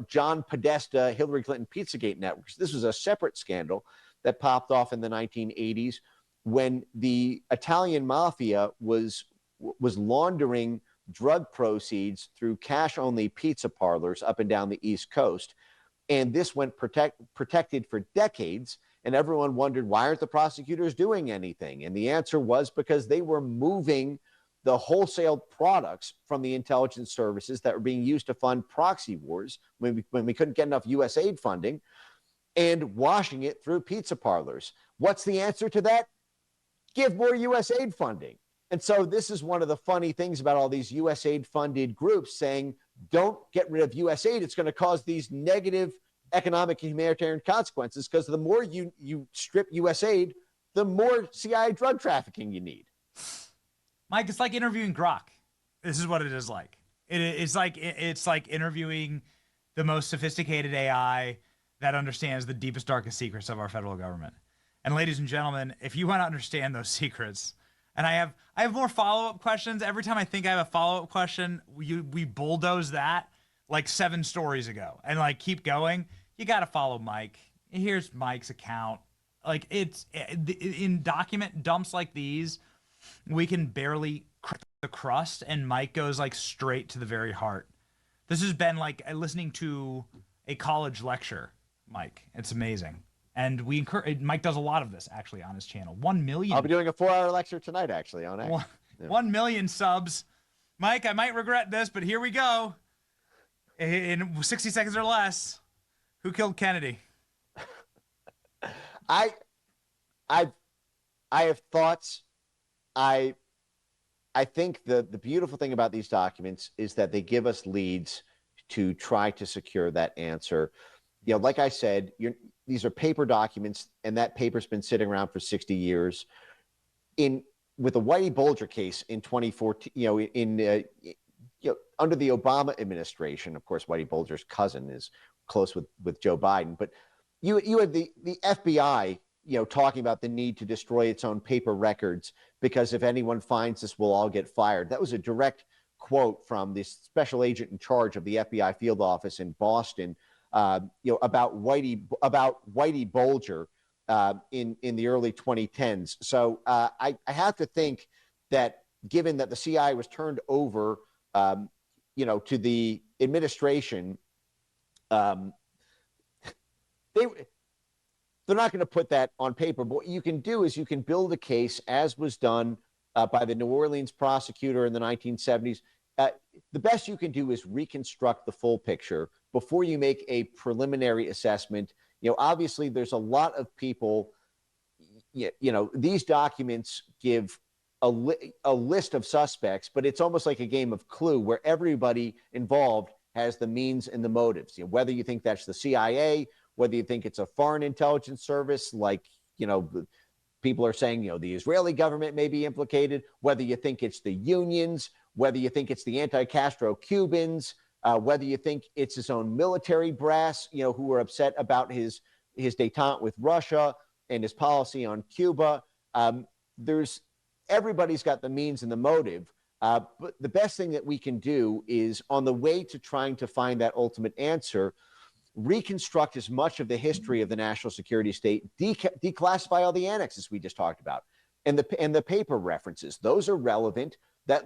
John Podesta, Hillary Clinton Pizzagate networks. This was a separate scandal that popped off in the 1980s when the Italian mafia was laundering drug proceeds through cash-only pizza parlors up and down the East Coast. And this went protected for decades, and everyone wondered, why aren't the prosecutors doing anything? And the answer was because they were moving the wholesale products from the intelligence services that were being used to fund proxy wars when we couldn't get enough U.S. aid funding, and washing it through pizza parlors. What's the answer to that? Give more U.S. aid funding. And so this is one of the funny things about all these U.S. aid funded groups saying, don't get rid of U.S. aid. It's going to cause these negative economic and humanitarian consequences, because the more you strip U.S. aid, the more CIA drug trafficking you need. Mike, it's like interviewing Grok. This is what it is like. It's like interviewing the most sophisticated AI that understands the deepest, darkest secrets of our federal government. And ladies and gentlemen, if you want to understand those secrets, and I have more follow-up questions. Every time I think I have a follow-up question, we bulldoze that like 7 stories ago and like keep going. You got to follow Mike. Here's Mike's account. Like, it's in document dumps like these, we can barely crack the crust, and Mike goes like straight to the very heart. This has been like listening to a college lecture, Mike. It's amazing. And we encourage, Mike does a lot of this actually on his channel. 1 million. I'll be doing a 4-hour lecture tonight actually on it. 1 million subs. Mike, I might regret this, but here we go. In 60 seconds or less, who killed Kennedy? I have thoughts. I think the beautiful thing about these documents is that they give us leads to try to secure that answer. Like I said, these are paper documents, and that paper's been sitting around for 60 years. With the Whitey Bulger case in 2014, under the Obama administration, of course, Whitey Bulger's cousin is close with Joe Biden, but you had the FBI, talking about the need to destroy its own paper records because if anyone finds this, we'll all get fired. That was a direct quote from the special agent in charge of the FBI field office in Boston, about Whitey Bulger in the early 2010s. So I have to think that given that the CIA was turned over, to the administration, they're not going to put that on paper. But what you can do is you can build a case, as was done by the New Orleans prosecutor in the 1970s. The best you can do is reconstruct the full picture before you make a preliminary assessment. Obviously, there's a lot of people, these documents give a list of suspects, but it's almost like a game of Clue where everybody involved has the means and the motives. Whether you think that's the CIA, whether you think it's a foreign intelligence service, like, people are saying, the Israeli government may be implicated, whether you think it's the unions, whether you think it's the anti-Castro Cubans, whether you think it's his own military brass, who are upset about his détente with Russia and his policy on Cuba. Everybody's got the means and the motive. But the best thing that we can do is, on the way to trying to find that ultimate answer, reconstruct as much of the history of the national security state, declassify all the annexes we just talked about, and the paper references. Those are relevant.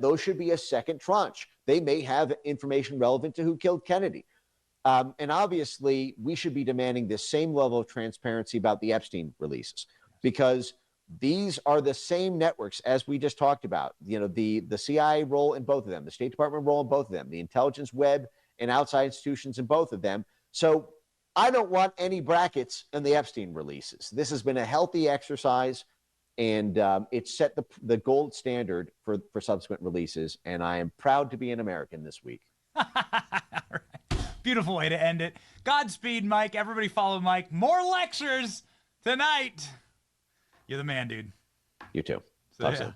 Those should be a second tranche. They may have information relevant to who killed Kennedy. And obviously, we should be demanding the same level of transparency about the Epstein releases, because these are the same networks as we just talked about. The CIA role in both of them, the State Department role in both of them, the intelligence web and outside institutions in both of them. So I don't want any brackets in the Epstein releases. This has been a healthy exercise, and it's set the gold standard for subsequent releases. And I am proud to be an American this week. Right. Beautiful way to end it. Godspeed, Mike. Everybody follow Mike. More lectures tonight. You're the man, dude. You too. So, yeah.